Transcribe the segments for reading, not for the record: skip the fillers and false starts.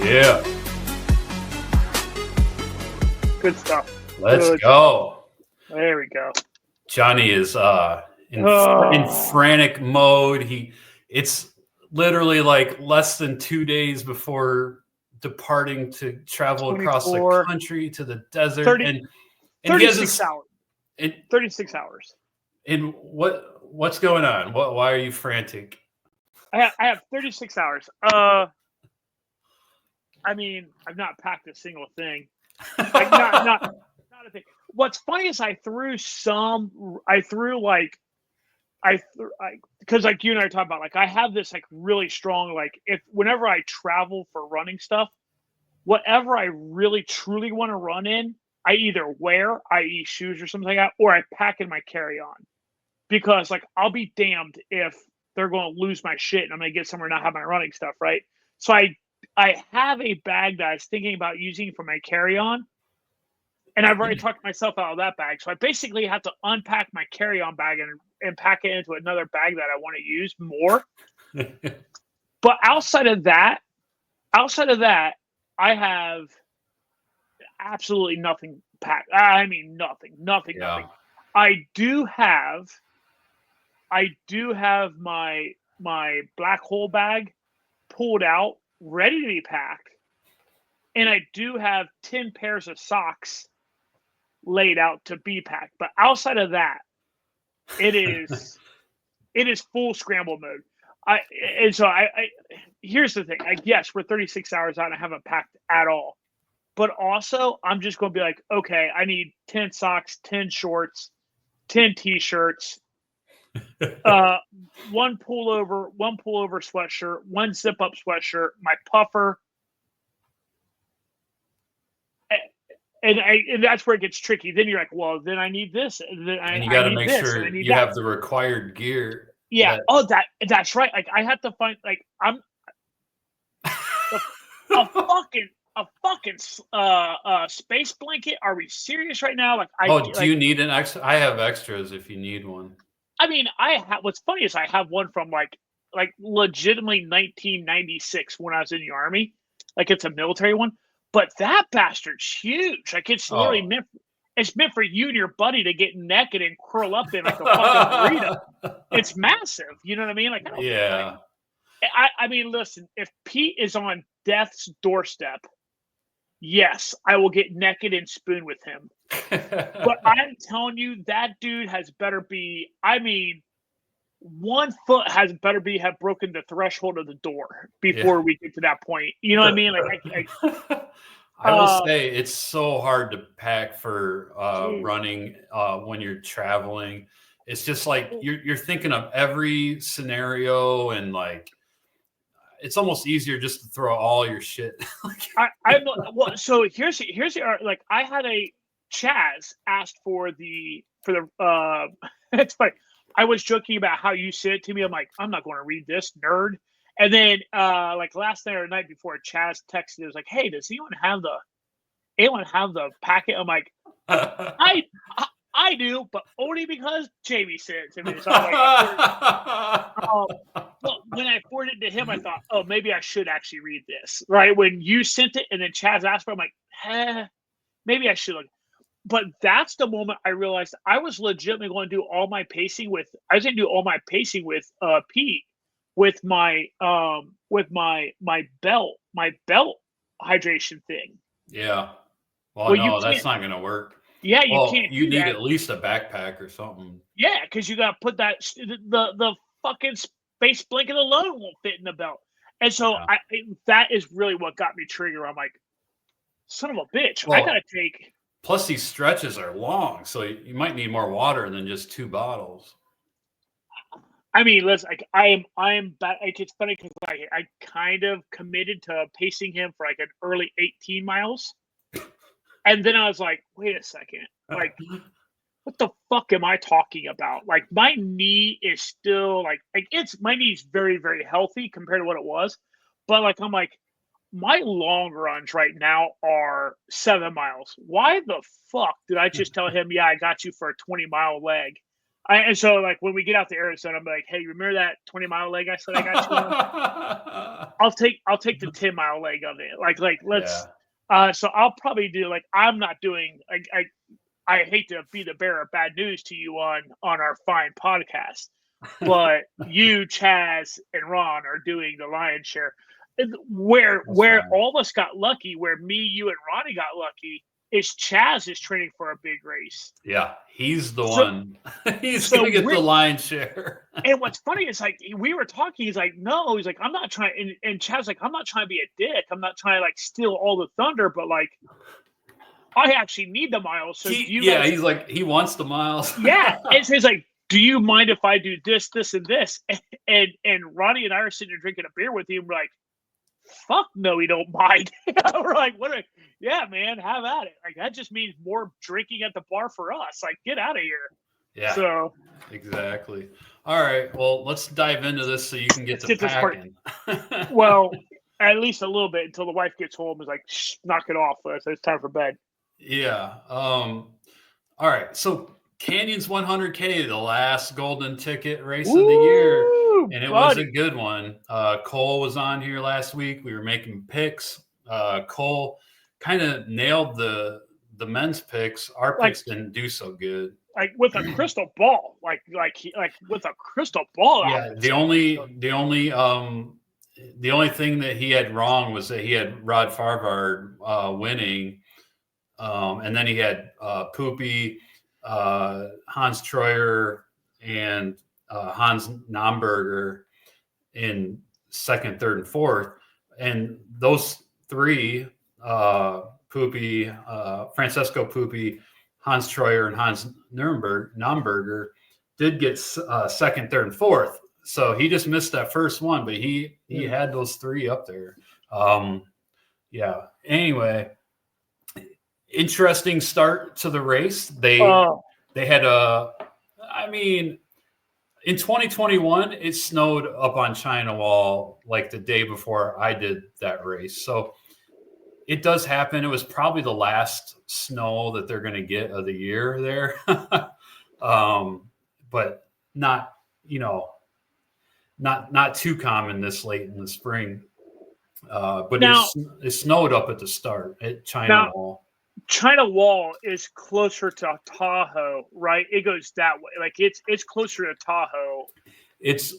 Yeah. Good stuff. Let's go. There we go. Johnny is in frantic mode. It's literally like less than 2 days before departing to travel across the country to the desert. And 36 hours. 36 hours. And what's going on? Why are you frantic? I have 36 hours. I mean, I've not packed a single thing. Like not a thing. What's funny is because like you and I are talking about, like I have this like really strong, like whenever I travel for running stuff, whatever I really truly want to run in, I either wear, i.e. shoes or something like that, or I pack in my carry-on. Because like I'll be damned if they're going to lose my shit and I'm going to get somewhere and not have my running stuff, right? So I have a bag that I was thinking about using for my carry-on, and I've already talked myself out of that bag. So I basically have to unpack my carry-on bag and pack it into another bag that I want to use more. But outside of that, I have absolutely nothing packed. I mean, nothing. I do have my black hole bag pulled out, ready to be packed, and I do have 10 pairs of socks laid out to be packed. But outside of that, it is full scramble mode. Here's the thing. Yes, we're 36 hours out and I haven't packed at all. But also, I'm just going to be like, okay, I need 10 socks, 10 shorts, 10 t-shirts, one pullover sweatshirt, one zip-up sweatshirt, my puffer. And that's where it gets tricky. Then you're like, well, then I need this. And you got to make sure you have the required gear. Yeah. That's right. Like I have to find like I'm a fucking space blanket. Are we serious right now? Like do you need an extra? I have extras if you need one. I mean, what's funny is I have one from like legitimately 1996 when I was in the Army. Like it's a military one. But that bastard's huge. Like it's literally meant for you and your buddy to get naked and curl up in like a fucking burrito. It's massive. You know what I mean? Like yeah. I mean, listen, if Pete is on death's doorstep, yes, I will get naked and spoon with him. But I'm telling you, that dude has better be. I mean, 1 foot has better have broken the threshold of the door before we get to that point. You know what I mean? Like I will say it's so hard to pack for running when you're traveling. It's just like you're thinking of every scenario, and like it's almost easier just to throw all your shit. So here's the like I had a Chaz asked for the it's funny. I was joking about how you said it to me. I'm like, I'm not going to read this, nerd. And then, like last night or the night before, Chaz texted. It was like, "Hey, does anyone have the packet?" I'm like, I do, but only because Jamie said it to me. So I'm like, well, when I forwarded it to him, I thought, oh, maybe I should actually read this. Right when you sent it, and then Chaz asked for it, I'm like, maybe I should. But that's the moment I realized I was legitimately going to do all my pacing with. I was going to do all my pacing with Pete with my belt hydration thing. Yeah. Well, no, that's not going to work. Yeah, you can't. You need at least a backpack or something. Yeah, because you got to put that the fucking space blanket alone won't fit in the belt, and so that is really what got me triggered. I'm like, son of a bitch, I gotta take. Plus, these stretches are long, so you might need more water than just 2 bottles. I mean, listen, like I am. It's funny because I kind of committed to pacing him for like an early 18 miles, and then I was like, wait a second, like, what the fuck am I talking about? Like, my knee is still like my knee's very, very healthy compared to what it was, but like I'm like. My long runs right now are 7 miles. Why the fuck did I just tell him, yeah, I got you for a 20-mile leg? And so, like, when we get out to Arizona, I'm like, hey, remember that 20-mile leg I said I got you on? I'll take the 10-mile leg of it. Like let's. Yeah. So I'll probably do like I'm not doing. I hate to be the bearer of bad news to you on our fine podcast, but you, Chaz, and Ron are doing the lion's share. Where all of us got lucky, where me, you, and Ronnie got lucky, is Chaz is training for a big race. Yeah, he's the one. He's gonna get the lion's share. And what's funny is like we were talking. He's like, no, he's like, I'm not trying. And Chaz's like, I'm not trying to be a dick. I'm not trying to like steal all the thunder, but like, I actually need the miles. So he's like, he wants the miles. Yeah, and so he's like, do you mind if I do this, this, and this? And Ronnie and I are sitting there drinking a beer with him. We're like, fuck no, we don't mind. We're like, yeah, man, have at it. Like that just means more drinking at the bar for us. Like, get out of here. Yeah. So exactly. All right. Well, let's dive into this so you can get to packing. Well, at least a little bit until the wife gets home. Is like, shh, knock it off. So it's time for bed. Yeah. All right. So Canyons 100K, the last golden ticket race of the year. And it was a good one. Cole was on here last week. We were making picks. Cole kind of nailed the men's picks. Our picks didn't do so good. Like with a crystal ball, like with a crystal ball. Yeah. The only thing that he had wrong was that he had Rod Farvard winning, and then he had Poopy, Hans Troyer, and Hans Nomberger in second, third, and fourth. And those three, Poopy, Francesco Poopy, Hans Troyer, and Hans Nomberger, did get second, third, and fourth. So he just missed that first one, but he had those three up there. Yeah. Anyway, interesting start to the race. They had in 2021, it snowed up on China Wall like the day before I did that race. So it does happen. It was probably the last snow that they're going to get of the year there. But not too common this late in the spring. But it snowed up at the start at China Wall. China Wall is closer to Tahoe, right? It goes that way. Like it's closer to Tahoe. It's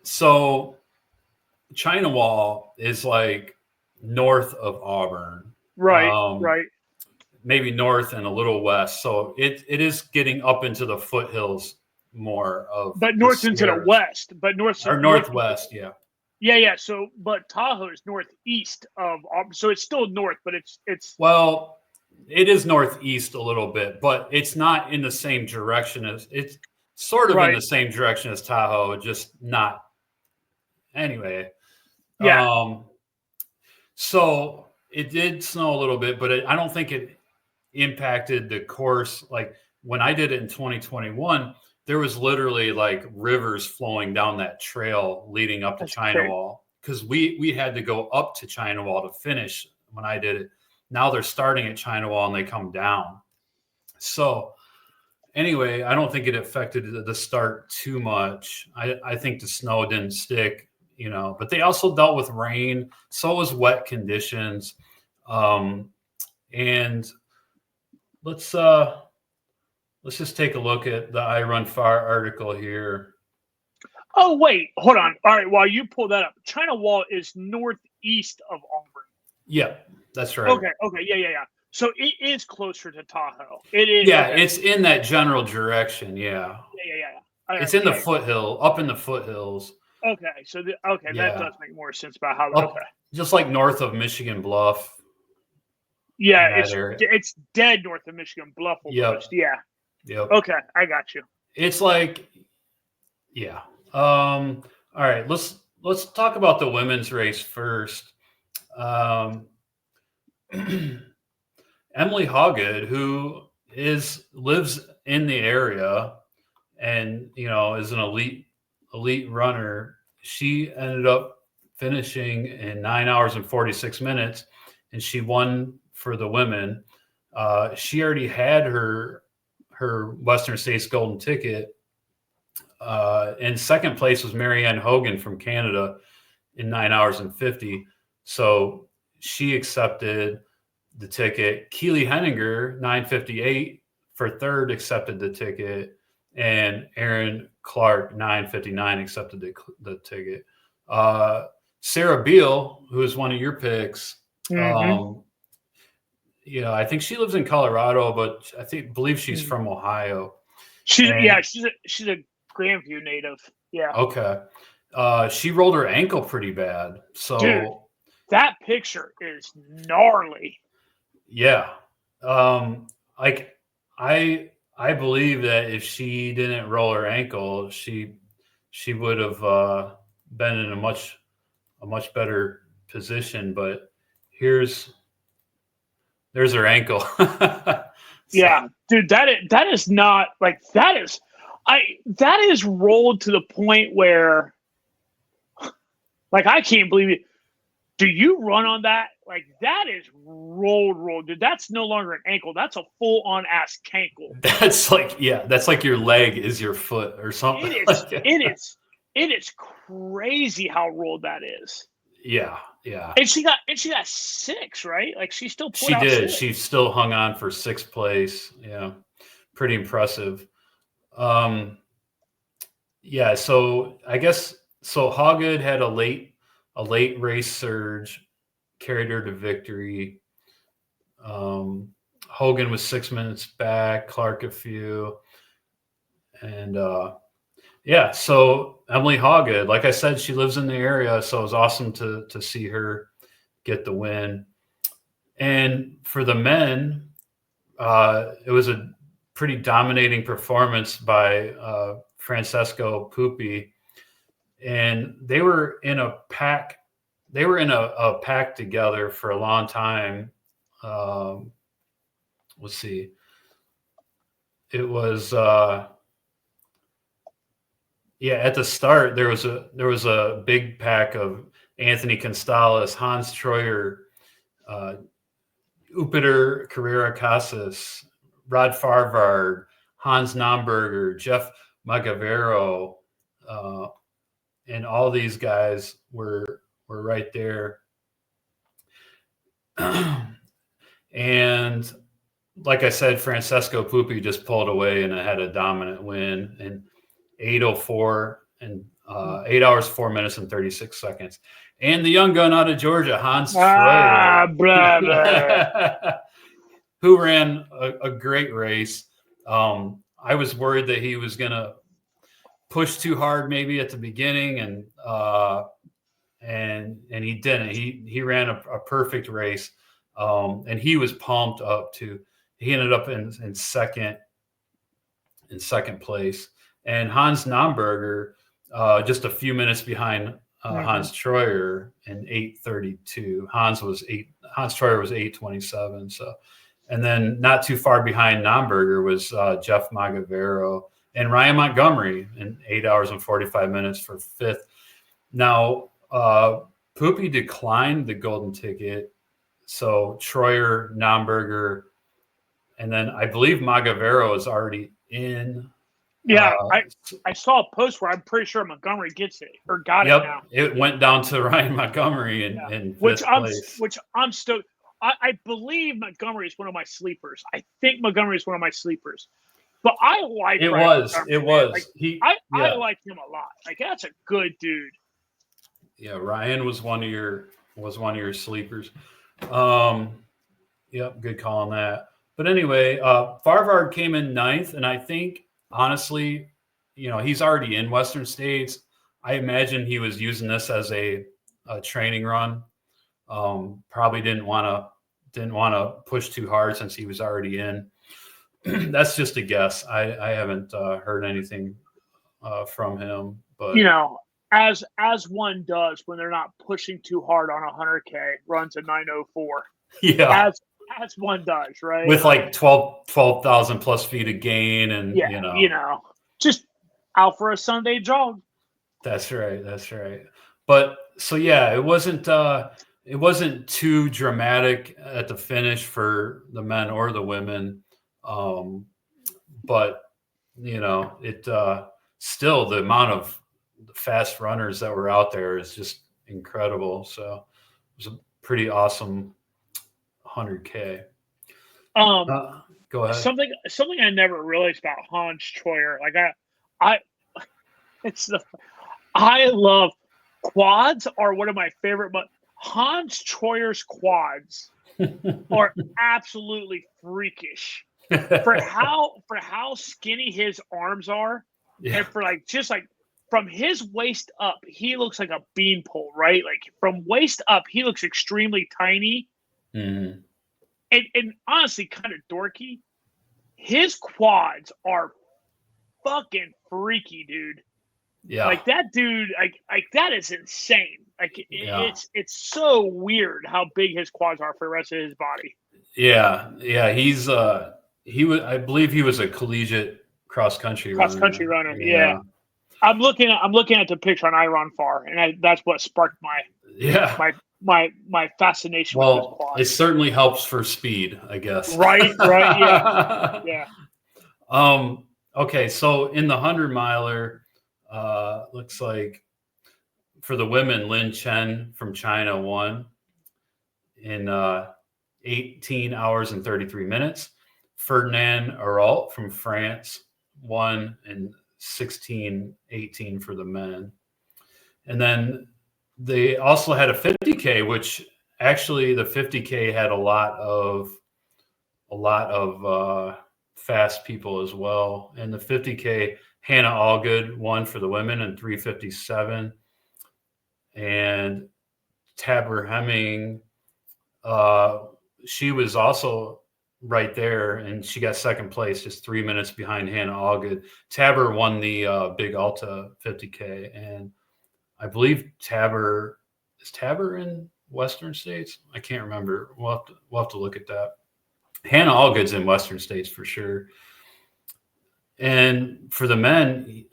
so China Wall is like north of Auburn. Right. Right. Maybe north and a little west. So it is getting up into the foothills more of. But north into the west. But northwest, yeah. Yeah. So, but Tahoe is northeast of, so it's still north, but it's. Well, it is northeast a little bit, but it's not in the same direction as it's sort of in the same direction as Tahoe, just not. Anyway, yeah. So it did snow a little bit, but I don't think it impacted the course. Like when I did it in 2021. There was literally like rivers flowing down that trail leading up to China Wall because we had to go up to China Wall to finish when I did it. Now they're starting at China Wall and they come down. So anyway, I don't think it affected the start too much. I think the snow didn't stick, but they also dealt with rain. So was wet conditions. And let's just take a look at the I Run Far article here. Oh, wait. Hold on. All right. While you pull that up, China Wall is northeast of Auburn. Yeah, that's right. Okay. Yeah. So it is closer to Tahoe. It is. Yeah, it's in that general direction. Yeah. Yeah. It's in the up in the foothills. Okay. So, that does make more sense about how. Okay. Just like north of Michigan Bluff. Yeah, it's dead north of Michigan Bluff. Almost. Yeah. Yep. Okay, I got you. It's like, yeah. All right, let's talk about the women's race first. Emily Hoggood, who lives in the area and is an elite runner, she ended up finishing in 9 hours and 46 minutes, and she won for the women. She already had her Western States Golden Ticket. And second place was Marianne Hogan from Canada. in 9 hours and 50. So she accepted the ticket. Keely Henninger, 9:58 for third, accepted the ticket. And Aaron Clark, 9:59, accepted the ticket. Sarah Beal, who is one of your picks, I think she lives in Colorado, but believe she's from Ohio. She's a Grandview native. Yeah. Okay. She rolled her ankle pretty bad. So dude, that picture is gnarly. Yeah. I believe that if she didn't roll her ankle, she would have been in a much better position. But there's her ankle. Yeah, dude, that is not like that is rolled to the point where, like, I can't believe it. Do you run on that? Like, that is rolled, dude. That's no longer an ankle. That's a full-on ass cankle. That's like your leg is your foot or something. It is crazy how rolled that is. Yeah. And she got 6, right? Like, she still pulled out did. 6. She still hung on for 6th place. Yeah, pretty impressive. Yeah. So I guess Hawgood had a late race surge, carried her to victory. Hogan was 6 minutes back, Clark a few, and so Emily Hawgood, like I said, she lives in the area, so it was awesome to see her get the win. And for the men, it was a pretty dominating performance by Francesco Pupi, and they were in a pack. They were in a pack together for a long time. Let's see. It was at the start there was a big pack of Anthony Constalis, Hans Troyer, Upiter Carrera Casas, Rod Farvard, Hans Nomberger, Jeff Magavero, and all these guys were right there. And like I said, Francesco Pupi just pulled away and had a dominant win in 8:04 and 8 hours, 4 minutes, and 36 seconds. And the young gun out of Georgia, Hans Troyer, who ran a great race. I was worried that he was going to push too hard maybe at the beginning, and he didn't. He ran a perfect race, and he was pumped up too. He ended up in second place, and Hans Nomberger just a few minutes behind Hans Troyer in 8:32. Hans Troyer was 8:27. So, and then not too far behind Nomberger was Jeff Magavero and Ryan Montgomery in 8 hours and 45 minutes for 5th. Now, Pupi declined the golden ticket, so Troyer, Nomberger, and then I believe Magavero is already in. Yeah, I saw a post where I'm pretty sure Montgomery gets it or got it now. It went down to Ryan Montgomery in fifth place. Which I'm stoked. I believe Montgomery is one of my sleepers. I think Montgomery is one of my sleepers. But I like it. Ryan Was Montgomery. it was like, I like him a lot. Like, that's a good dude. Yeah, Ryan was one of your sleepers. Yep, good call on that. But anyway, Farvard came in 9th, and I think honestly, he's already in Western States. I imagine he was using this as a training run. Probably didn't want to push too hard since he was already in. That's just a guess. I haven't heard anything from him, but as one does when they're not pushing too hard on 100K, runs a 9:04. Yeah, as one does, right? With like 12,000 plus feet of gain, and just out for a Sunday jog. That's right. But so yeah, it wasn't too dramatic at the finish for the men or the women, but it still, the amount of fast runners that were out there is just incredible. So it was a pretty awesome 100K. Go ahead. Something I never realized about Hans Troyer. Like I love quads are one of my favorite, but Hans Troyer's quads are absolutely freakish for how skinny his arms are, and for just from his waist up, he looks like a beanpole, right? Like from waist up, he looks extremely tiny, mm-hmm. and honestly kind of dorky. His quads are fucking freaky, dude. Yeah, like that dude, like that is insane. Like it's so weird how big his quads are for the rest of his body. Yeah. He's I believe he was a collegiate cross country runner. Yeah. I'm looking at the picture on Ironfar, and that's what sparked my fascination with his quads. It certainly helps for speed, I guess. Right, yeah. Okay, so in the 100-miler, looks like for the women, Lin Chen from China won in 18 hours and 33 minutes. Ferdinand Arault from France won in 16:18 for the men. And then they also had a 50K, which actually the 50K had a lot of fast people as well. And the 50K, Hannah Allgood won for the women in 3:57. And Tabor Hemming, she was also right there, and she got second place, just 3 minutes behind Hannah Allgood. Tabor won the Big Alta 50K, and I believe Tabor in Western States? I can't remember. We'll have to look at that. Hannah Allgood's in Western States for sure. And for the men,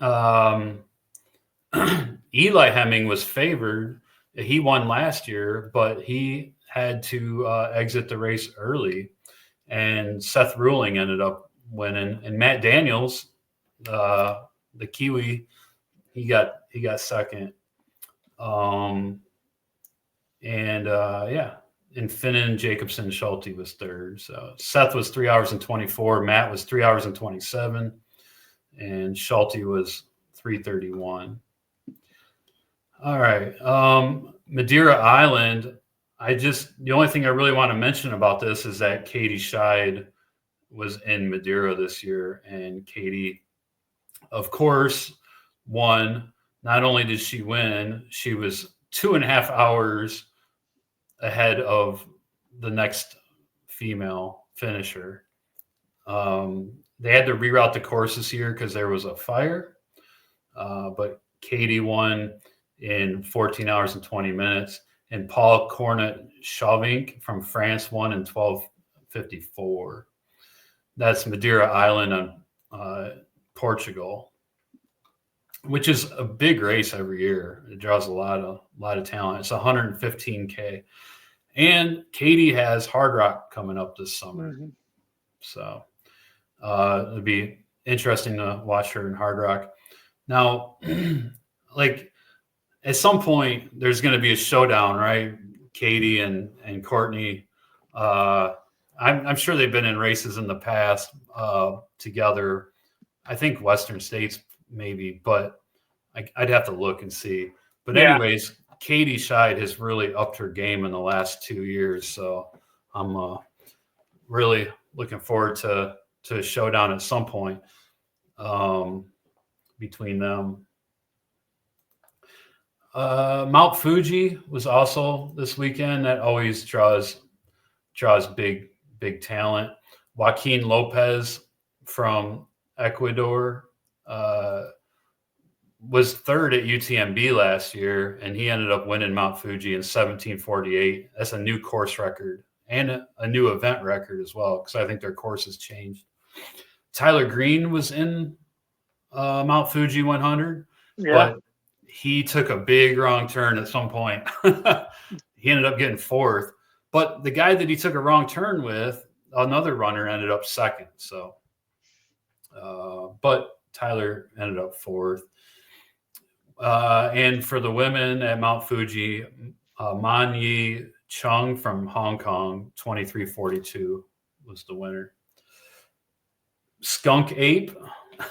Eli Hemming was favored. He won last year, but he had to exit the race early, and Seth Ruling ended up winning. And Matt Daniels, the Kiwi, he got second. And Finnan, Jacobson, Schulte was third. So Seth was 3 hours and 24. Matt was 3 hours and 27. And Schulte was 3:31. All right. Madeira Island. The only thing I really want to mention about this is that Katie Scheid was in Madeira this year. And Katie, of course, won. Not only did she win, she was 2.5 hours ahead of the next female finisher. They had to reroute the course this year because there was a fire, but Katie won in 14 hours and 20 minutes, and Paul Cornet-Chauvink from France won in 12:54. That's Madeira Island on Portugal, which is a big race every year. It draws a lot of talent. It's 115K. And Katie has Hard Rock coming up this summer. Mm-hmm. So it'd be interesting to watch her in Hard Rock. Now, like at some point, there's going to be a showdown, right? Katie and Courtney. I'm sure they've been in races in the past together. I think Western States maybe, but I'd have to look and see. But anyways, Katie Scheid has really upped her game in the last 2 years. So I'm really looking forward to a showdown at some point between them. Mount Fuji was also this weekend. That always draws big talent. Joaquin Lopez from Ecuador was third at UTMB last year, and he ended up winning Mount Fuji in 17:48. That's a new course record and a new event record as well, because I think their course has changed. Tyler Green was in Mount Fuji 100, but he took a big wrong turn at some point. He ended up getting fourth, but the guy that he took a wrong turn with, another runner, ended up second. So, but Tyler ended up fourth. And for the women at Mount Fuji, Man Yi Chung from Hong Kong, 23:42 was the winner. Skunk Ape,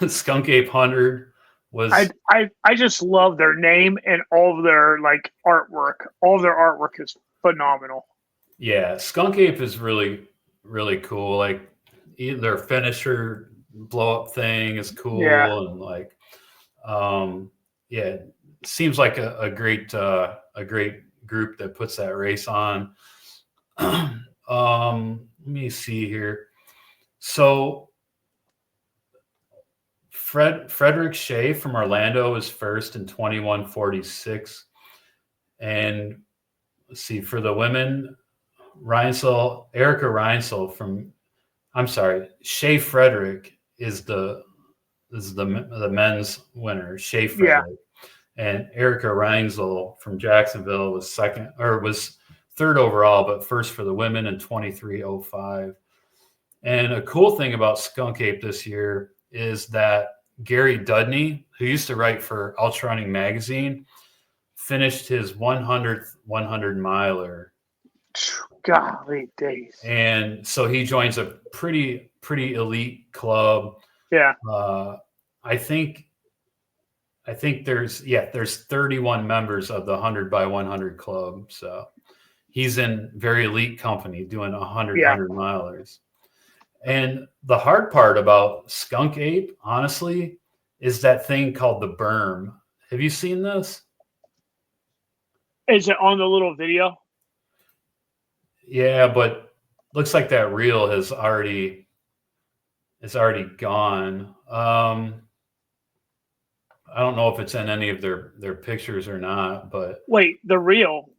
Skunk Ape 100 was. I just love their name and all of their like artwork. All of their artwork is phenomenal. Yeah, Skunk Ape is really, really cool. Like their finisher blow up thing is cool, Yeah. and like, yeah, it seems like a great group that puts that race on. Let me see here. So Frederick Shea from Orlando is first in 21:46, and let's see, for the women, Erica Reinsel from, I'm sorry, Shea Frederick is the men's winner, Shea Frederick. And Erica Reinsel from Jacksonville was third overall, but first for the women in 23:05. And a cool thing about Skunk Ape this year is that Gary Dudney, who used to write for Ultra Running Magazine, finished his 100th 100 miler. Golly days. And so he joins a pretty elite club. Yeah. I think there's 31 members of the 100 by 100 club. So he's in very elite company doing 100 milers. And the hard part about Skunk Ape, honestly, is that thing called the berm. Have you seen this? Is it on the little video? Yeah, but looks like that reel is already gone. I don't know if it's in any of their pictures or not, but wait, the reel?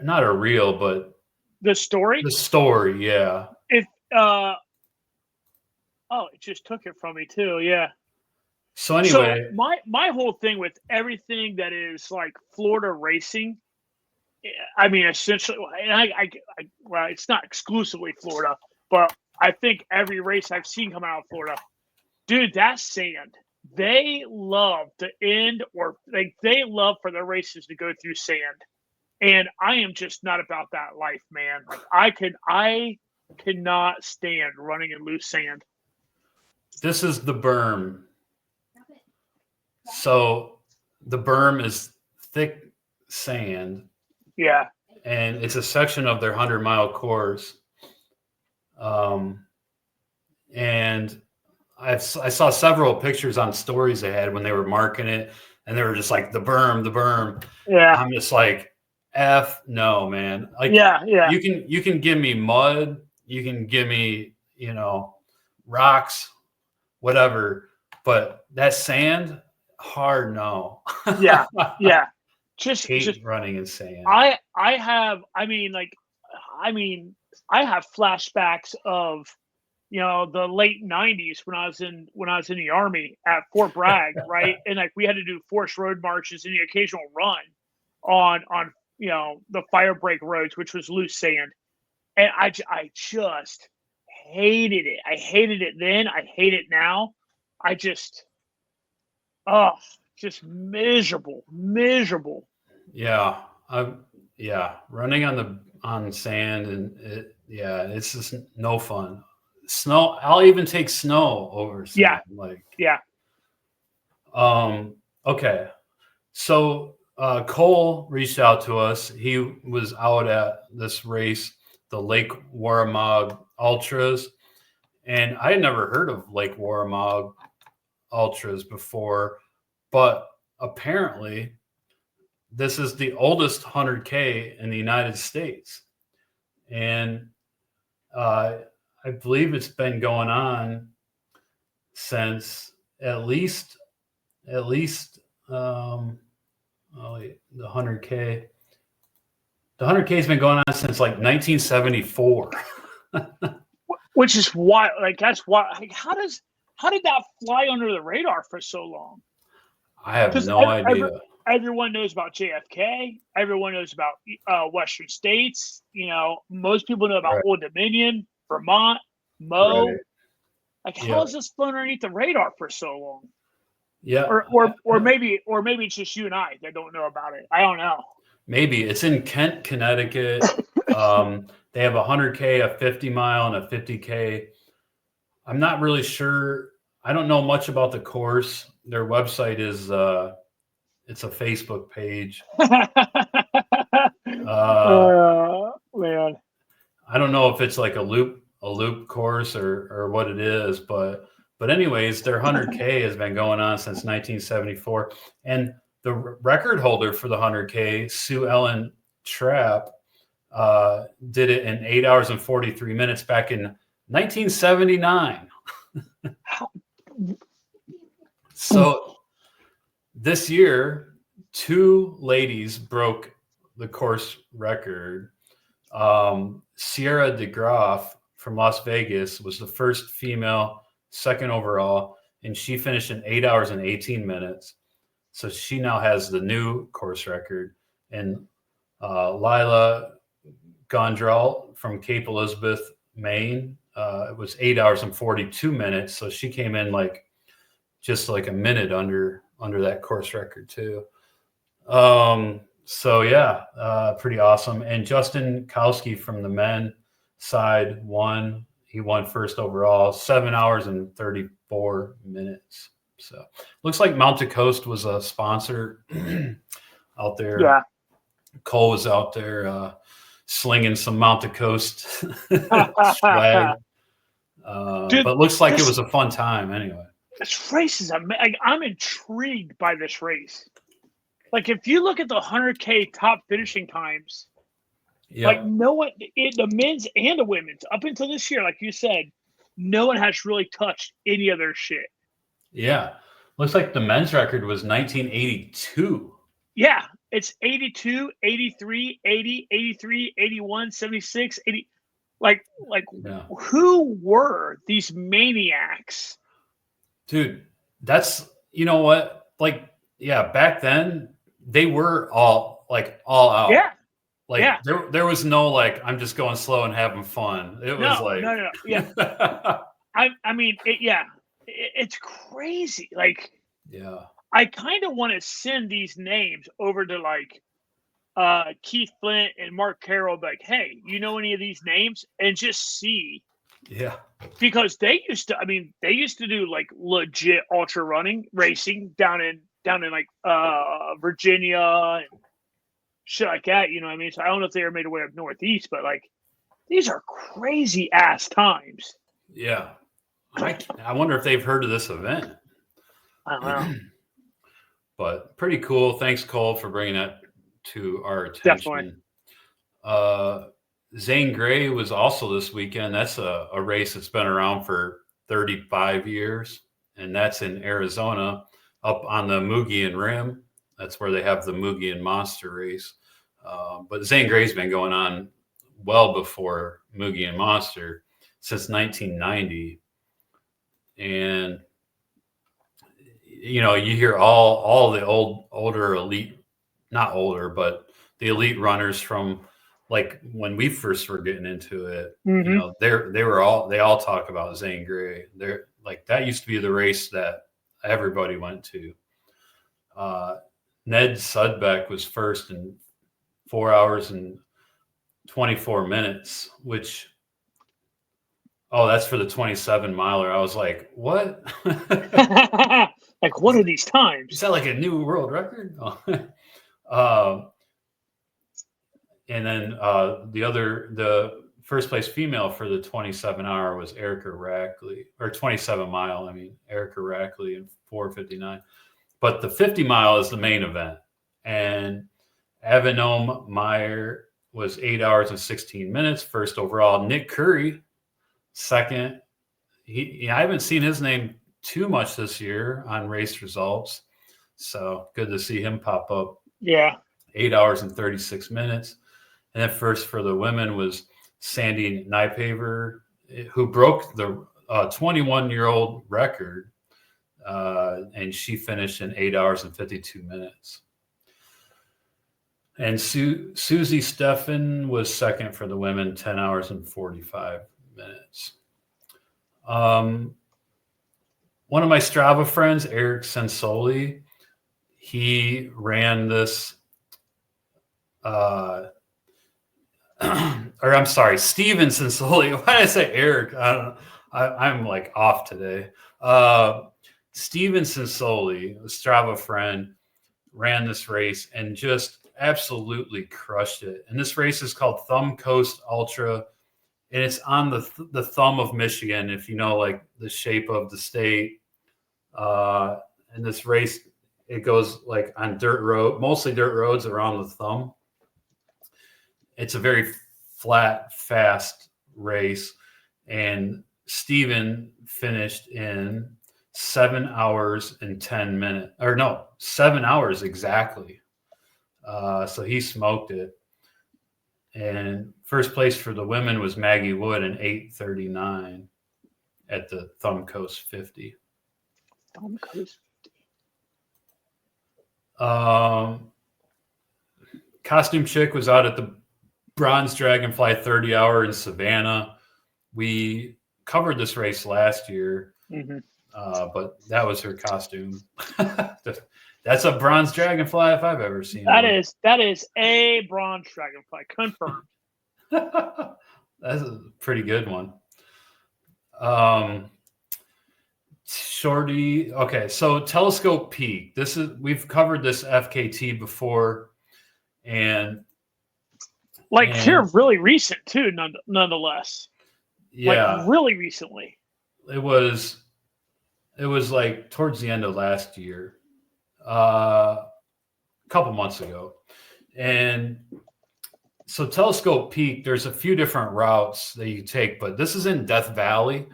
Not a reel, but the story. The story, yeah. It it just took it from me too. Yeah. So anyway, my whole thing with everything that is like Florida racing, I mean, essentially, and well, it's not exclusively Florida, but I think every race I've seen come out of Florida, dude, that sand, they love to end or like they love for their races to go through sand, and I am just not about that life, man. Like I cannot stand running in loose sand. This is the berm. So the berm is thick sand. Yeah. And it's a section of their 100-mile course. And I saw several pictures on stories they had when they were marking it, and they were just like, the berm. Yeah. I'm just like, F no, man. Like, yeah. You can give me mud, you can give me, rocks, whatever, but that sand, hard no. Yeah. Just running in sand. I have flashbacks of the late 90s when I was in the Army at Fort Bragg, right? And like we had to do forced road marches and the occasional run on the fire break roads, which was loose sand. And I just hated it. I hated it then. I hate it now. I just miserable. Yeah. Running on sand and it's just no fun. Snow, I'll even take snow over sand. Okay. So Cole reached out to us. He was out at this race, the Lake Waramaug Ultras, and I had never heard of Lake Waramaug Ultras before, but apparently this is the oldest 100K in the United States. And I believe it's been going on since at least the 100K. The 100K has been going on since like 1974. Which is why, like, that's why. Like, how did that fly under the radar for so long? I have no idea. Everyone knows about JFK. Everyone knows about Western states. Most people know about Old Dominion, Vermont, Mo. Right. Like, how has this flown underneath the radar for so long? Yeah. Or maybe it's just you and I that don't know about it. I don't know. Maybe it's in Kent, Connecticut. They have a 100K, a 50 mile, and a 50K. I'm not really sure. I don't know much about the course. Their website is it's a Facebook page. Man. I don't know if it's like a loop course or what it is, but anyways, their 100K has been going on since 1974, and the record holder for the 100K, Sue Ellen Trapp, did it in 8 hours and 43 minutes back in 1979. So this year, 2 ladies broke the course record. Sierra DeGroff from Las Vegas was the first female, second overall, and she finished in 8 hours and 18 minutes. So she now has the new course record. And Lila Gondral from Cape Elizabeth, Maine, it was 8 hours and 42 minutes. So she came in just like a minute under that course record too. So yeah, pretty awesome. And Justin Kowski from the men side won. He won first overall, 7 hours and 34 minutes. So looks like Mount to Coast was a sponsor out there. Yeah. Cole was out there slinging some Mount to Coast swag. Dude, but looks like it was a fun time anyway. This race is I'm intrigued by this race. Like, if you look at the 100K top finishing times, like no one, the men's and the women's, up until this year, like you said, no one has really touched any of their shit. Yeah. Looks like the men's record was 1982. Yeah. It's 82, 83, 80, 83, 81, 76, 80. Like who were these maniacs? Dude, that's, you know what? Like, yeah, back then they were all out. Yeah. Like there was no like I'm just going slow and having fun. It was like no. Yeah. I mean, it's crazy. Like, yeah. I kind of want to send these names over to like Keith Flint and Mark Carroll, like, hey, you know any of these names? And just see. Yeah. Because they used to do like legit ultra running racing down in like Virginia and shit like that, you know what I mean? So I don't know if they ever made a way up northeast, but like these are crazy ass times. Yeah. I wonder if they've heard of this event. I don't know. But pretty cool. Thanks, Cole, for bringing that to our attention. Definitely. Zane Grey was also this weekend. That's a race that's been around for 35 years, and that's in Arizona up on the Mugian Rim. That's where they have the Mugian Monster race. But Zane Grey's been going on well before Mugian Monster, since 1990. And, you know, you hear all the older elite, not older, but the elite runners from like when we first were getting into it, you know, they all talk about Zane Grey. They're like, that used to be the race that everybody went to. Ned Sudbeck was first in 4 hours and 24 minutes, which, that's for the 27 miler. I was like, what? Like, what are these times? Is that like a new world record? And then the first place female for the 27 hour was Erica Rackley, or 27 mile. I mean, Erica Rackley in 4:59. But the 50 mile is the main event. And Avenome Meyer was 8 hours and 16 minutes, first overall. Nick Curry, second. I haven't seen his name too much this year on race results. So good to see him pop up. Yeah. 8 hours and 36 minutes. And then first for the women was Sandy Nypaver, who broke the 21-year-old record. And she finished in 8 hours and 52 minutes. And Susie Steffen was second for the women, 10 hours and 45 minutes. one of my Strava friends, Eric Sensoli, he ran this, or I'm sorry, Steven Sensoli. Why did I say Eric? I don't know. I'm like off today. Steven Sensoli, a Strava friend, ran this race and just absolutely crushed it. And this race is called Thumb Coast Ultra, and it's on the thumb of Michigan, if you know, like the shape of the state. And this race, it goes like on dirt road, mostly dirt roads around the thumb. It's a very flat, fast race. And Steven finished in 7 hours and 10 minutes, or no, 7 hours exactly. So he smoked it. And first place for the women was Maggie Wood in 8:39 at the Thumb Coast 50. Thumb Coast 50. Costume Chick was out at the Bronze Dragonfly 30 hour in Savannah. We covered this race last year, but that was her costume. That's a Bronze Dragonfly if I've ever seen that one. That is a Bronze Dragonfly, confirmed. That's a pretty good one. Shorty. Okay, so Telescope Peak. We've covered this FKT before, and here really recent too, nonetheless. Yeah, like really recently. It was like towards the end of last year, a couple months ago, and so Telescope Peak. There's a few different routes that you take, but this is in Death Valley,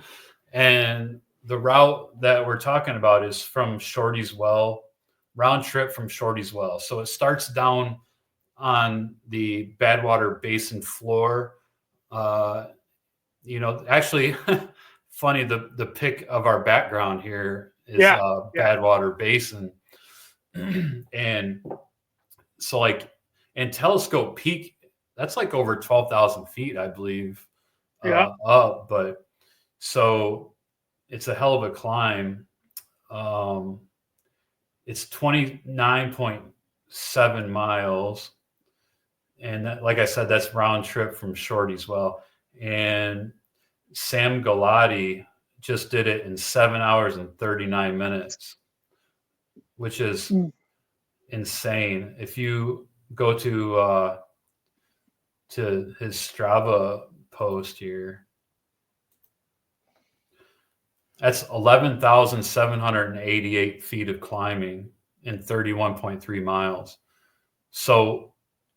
and the route that we're talking about is from Shorty's Well, round trip from Shorty's Well. So it starts down on the Badwater Basin floor. Actually, funny, the pic of our background here is Badwater Basin. And so in Telescope Peak, that's like over 12,000 feet, I believe, up. But so it's a hell of a climb. It's 29.7 miles. And that, like I said, that's round trip from Shorty's Well. And Sam Galati just did it in 7 hours and 39 minutes, which is insane. If you go to his Strava post here, that's 11,788 feet of climbing in 31.3 miles. So,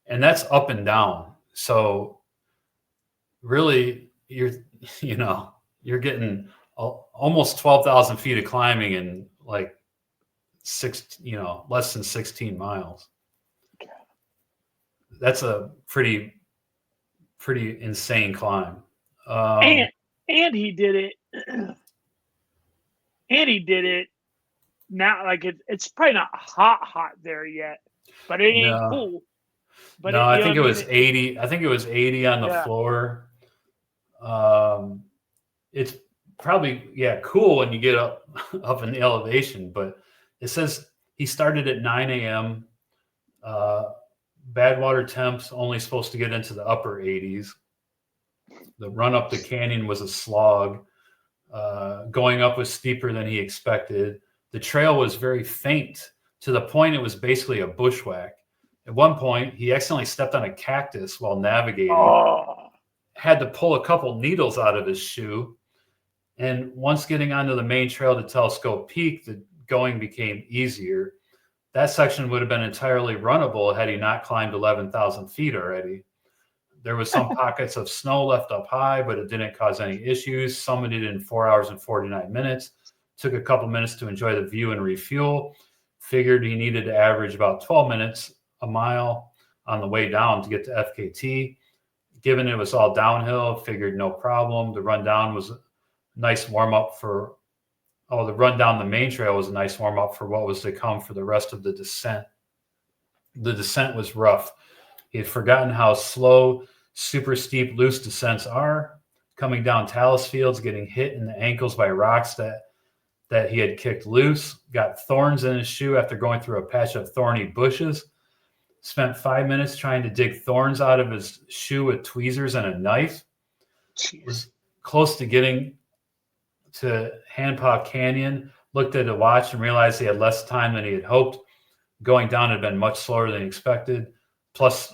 and that's up and down. So really you're getting almost 12,000 feet of climbing in like less than 16 miles. That's a pretty insane climb. And he did it. And he did it now. Like it's probably not hot there yet, but it ain't cool. But no, I think it was 80. I think it was 80 on the floor. It's probably cool when you get up in the elevation, but it says he started at 9 a.m. Badwater temps only supposed to get into the upper 80s. The run up the canyon was a slog. Going up was steeper than he expected. The trail was very faint to the point it was basically a bushwhack. At one point, he accidentally stepped on a cactus while navigating. Had to pull a couple needles out of his shoe. And once getting onto the main trail to Telescope Peak, the going became easier. That section would have been entirely runnable had he not climbed 11,000 feet already. There was some pockets of snow left up high, but it didn't cause any issues. Summited in 4 hours and 49 minutes. Took a couple minutes to enjoy the view and refuel. Figured he needed to average about 12 minutes a mile on the way down to get to FKT. Given it was all downhill, figured no problem. The run down was a nice warm-up for... the run down the main trail was a nice warm-up for what was to come for the rest of the descent. The descent was rough. He had forgotten how slow, super steep, loose descents are. Coming down talus fields, getting hit in the ankles by rocks that that he had kicked loose, got thorns in his shoe after going through a patch of thorny bushes, spent 5 minutes trying to dig thorns out of his shoe with tweezers and a knife, was close to getting to Handpaw Canyon, looked at a watch and realized he had less time than he had hoped. Going down had been much slower than he expected, plus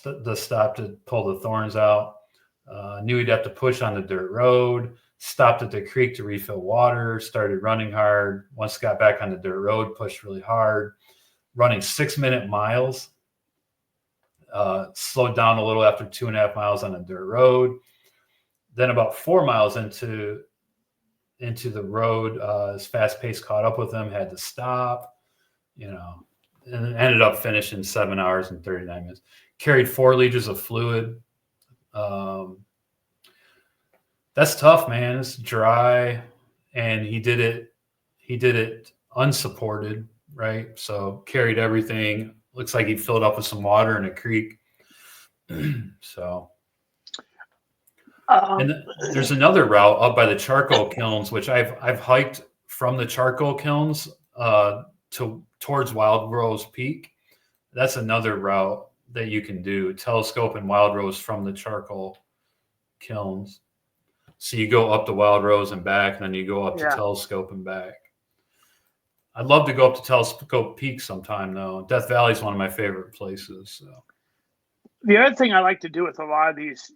the stop to pull the thorns out. Knew he'd have to push on the dirt road, stopped at the creek to refill water, started running hard. Once got back on the dirt road, pushed really hard, running 6-minute miles, slowed down a little after 2.5 miles on a dirt road. Then about 4 miles into the road, his fast pace caught up with him, had to stop, and ended up finishing 7 hours and 39 minutes. Carried 4 liters of fluid. That's tough, man. It's dry, and he did it unsupported, right? So carried everything. Looks like he filled up with some water in a creek. So, and there's another route up by the charcoal kilns, which I've hiked from the charcoal kilns towards Wild Rose Peak. That's another route that you can do, Telescope and Wild Rose from the charcoal kilns. So you go up to Wild Rose and back, and then you go up to Telescope and back. I'd love to go up to Telescope Peak sometime, though. Death Valley is one of my favorite places. So. The other thing I like to do with a lot of these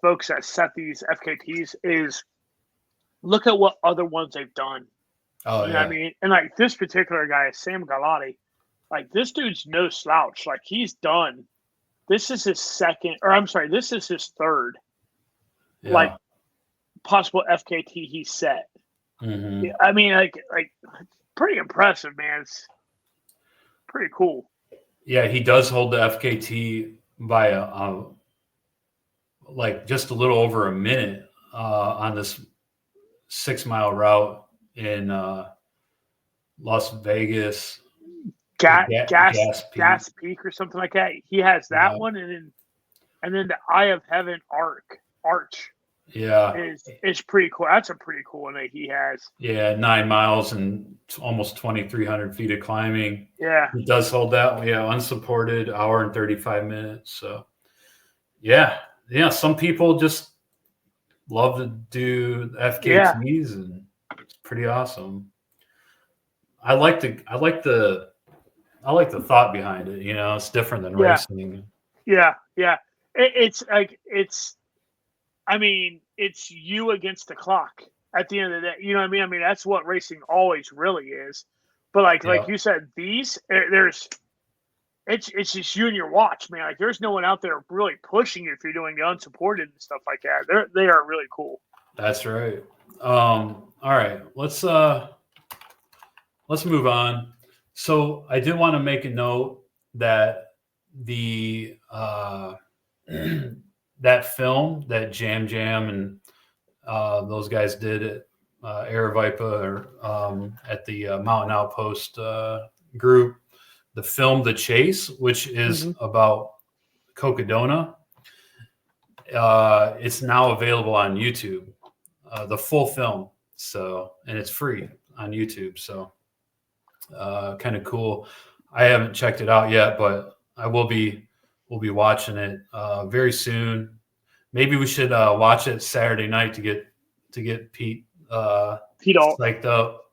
folks that set these FKTs is look at what other ones they've done. Oh, you know what I mean? And like this particular guy, Sam Galati, like this dude's no slouch. Like he's done. This is his this is his third. Yeah. Like possible FKT he set. Mm-hmm. I mean, like pretty impressive, man. It's pretty cool. Yeah, he does hold the FKT by like just a little over a minute on this 6-mile route in Las Vegas. Gas Peak or something like that. He has that one, and then the Eye of Heaven Arch. Yeah, is pretty cool. That's a pretty cool one that he has. Yeah, 9 miles and almost 2,300 feet of climbing. Yeah, he does hold that. Yeah, unsupported, hour and 35 minutes. So, yeah. Some people just love to do FKTs, and it's pretty awesome. I like the thought behind it. It's different than racing. Yeah. It's you against the clock at the end of the day. You know what I mean? I mean, that's what racing always really is. But like you said, it's just you and your watch, man. Like there's no one out there really pushing you if you're doing the unsupported and stuff like that. They are really cool. That's right. All right, let's move on. So I did want to make a note that the that film that Jam and those guys did at Aravaipa or at the Mountain Outpost group, the film The Chase, which is about Cocodona, it's now available on YouTube, the full film. So, and it's free on YouTube. So kind of cool. I haven't checked it out yet, but we'll be watching it very soon. Maybe we should watch it Saturday night to get Pete psyched up.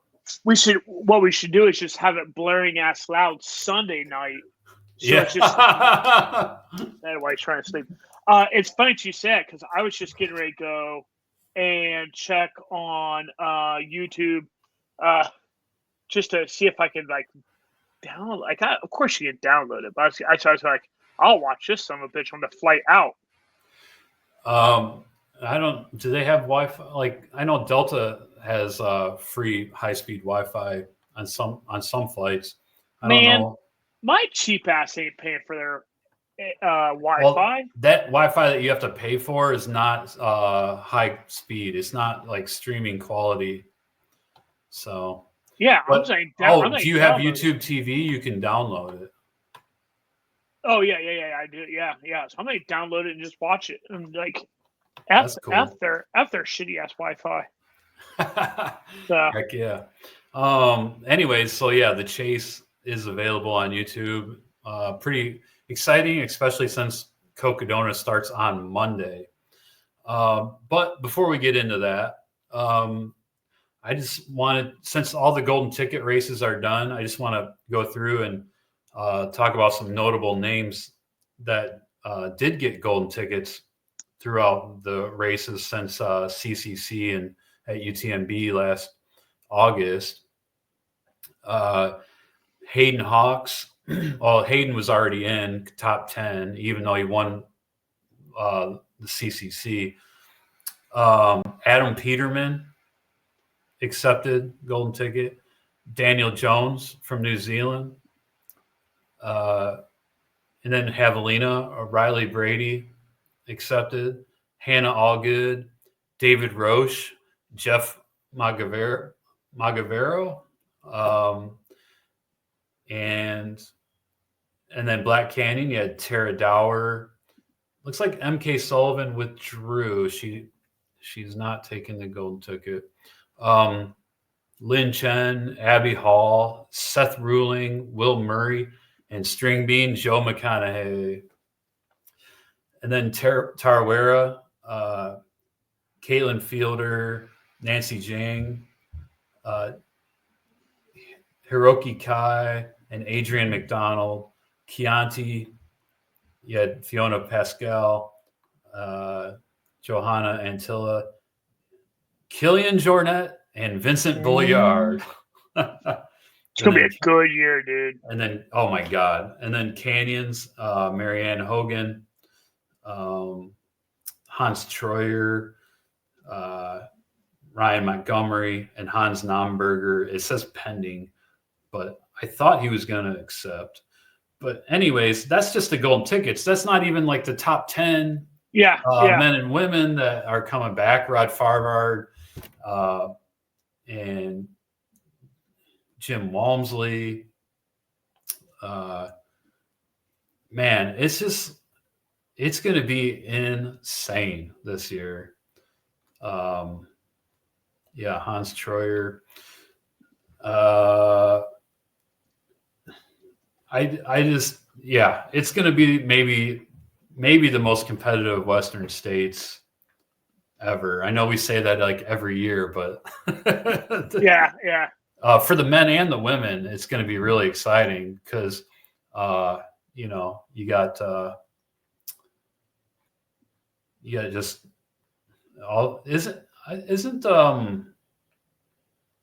What we should do is just have it blaring ass loud Sunday night. So it's just that's why he's trying to sleep. It's funny you said, because I was just getting ready to go and check on YouTube just to see if I could like download. Like, of course you can download it, but I was like, I'll watch this son of a bitch on the flight out. Do they have Wi-Fi? Like, I know Delta has free high-speed Wi-Fi on some flights. I don't know. My cheap ass ain't paying for their Wi-Fi. Well, that Wi-Fi that you have to pay for is not high speed. It's not like streaming quality. So yeah, I'm saying. Do you have YouTube TV? You can download it. Oh yeah, I do. Yeah. So I'm gonna download it and just watch it. And like, That's cool. F their shitty ass Wi-Fi. So, Heck yeah. Anyways, so yeah, the chase is available on YouTube. Pretty exciting, especially since Cocodona starts on Monday. But before we get into that, I just wanted, since all the golden ticket races are done, I just want to go through and talk about some notable names that did get golden tickets throughout the races since CCC and at UTMB last August. Hayden Hawks, well, Hayden was already in top 10, even though he won the CCC. Adam Peterman accepted golden ticket. Daniel Jones from New Zealand. And then Javelina, Riley Brady accepted. Hannah Allgood, David Roche, Jeff Magavero, and then Black Canyon, you had Tara Dower. Looks like MK Sullivan withdrew. She's not taking the golden ticket. Lynn Chen, Abby Hall, Seth Ruling, Will Murray, and String Bean Joe McConaughey. And then Tarawera, Caitlin Fielder, Nancy Jang, Hiroki Kai, and Adrian McDonald. Chianti, you had Fiona Pascal, Johanna Antilla, Killian Jornet, and Vincent Bulliard. it's going to be a good year, dude. And then, oh my God. And then Canyons, Marianne Hogan, Hans Troyer, Ryan Montgomery, and Hans Nomberger. It says pending, but I thought he was going to accept. But anyways, that's just the golden tickets. That's not even like the top 10 men and women that are coming back. Rod Farvard and Jim Walmsley. Man, it's going to be insane this year. Hans Troyer. It's going to be maybe the most competitive Western States ever. I know we say that like every year, but for the men and the women, it's going to be really exciting because you got just all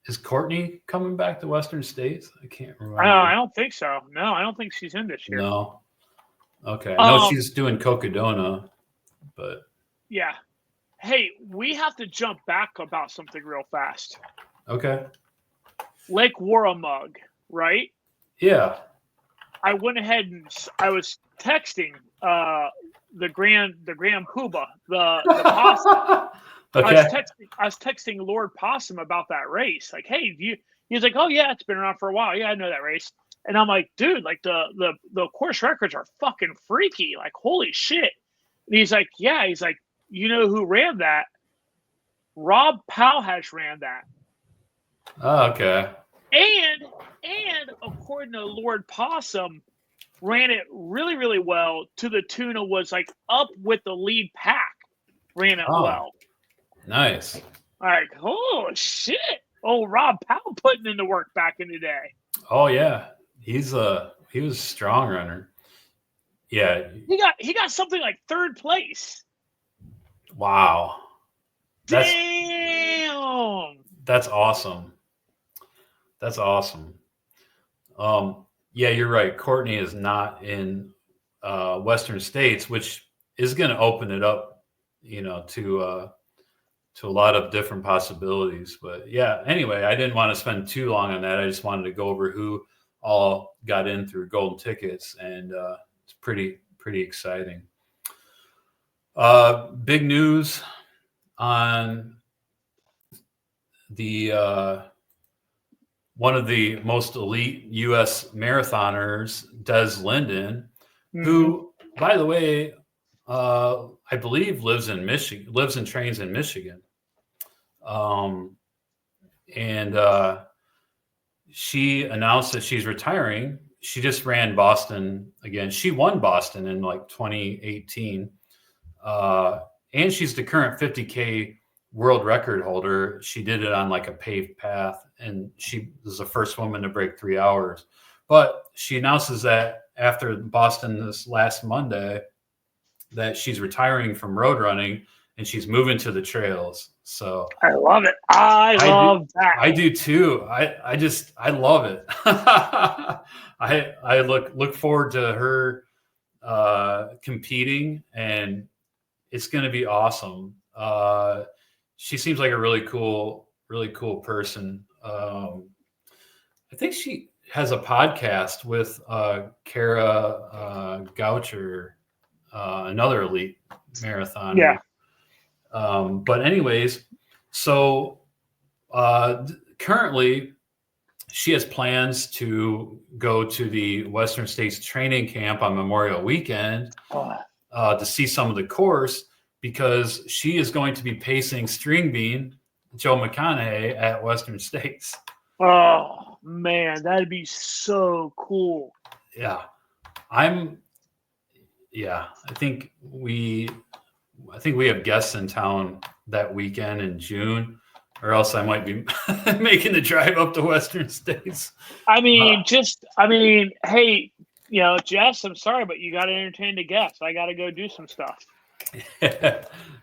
is Courtney coming back to Western States? I can't remember. I don't think so. No, I don't think she's in this year. No. Okay. I know she's doing Cocodona, but yeah. Hey, we have to jump back about something real fast. Okay. Lake Waramaug, right? Yeah. I went ahead and I was texting the Grand Poobah, the possum. Okay. I was texting Lord Possum about that race. Like, hey, he's like, oh yeah, it's been around for a while. Yeah, I know that race. And I'm like, dude, like the course records are fucking freaky. Like, holy shit. And he's like, yeah. He's like, you know who ran that? Rob Powhash ran that. Oh, okay. And according to Lord Possum, ran it really, really well to the tune of was like up with the lead pack. Ran it well. Nice. Like, oh shit. Oh, Rob Powell putting in the work back in the day. Oh yeah. He was a strong runner. Yeah. He got something like third place. Wow. Damn. That's awesome. That's awesome. Yeah, you're right. Courtney is not in Western States, which is going to open it up, to a lot of different possibilities. But yeah, anyway, I didn't want to spend too long on that. I just wanted to go over who all got in through golden tickets, and it's pretty exciting. Big news on the one of the most elite U.S. marathoners, Des Linden, who, by the way, I believe lives and trains in Michigan. and she announced that she's retiring. She just ran Boston again. She won Boston in like 2018. And she's the current 50K world record holder. She did it on like a paved path, and she was the first woman to break 3 hours. But she announces that after Boston this last Monday that she's retiring from road running and she's moving to the trails. So I love it. I love that. I do too. I love it. I look forward to her competing, and it's going to be awesome. She seems like a really cool person. I think she has a podcast with Kara Goucher, another elite marathoner. Yeah. But anyways, so currently she has plans to go to the Western States training camp on Memorial Weekend to see some of the course, because she is going to be pacing String Bean Joe McConaughey at Western States. Oh man, that'd be so cool. Yeah. I think we have guests in town that weekend in June, or else I might be making the drive up to Western States. I mean, hey, Jess, I'm sorry, but you got to entertain the guests. I got to go do some stuff.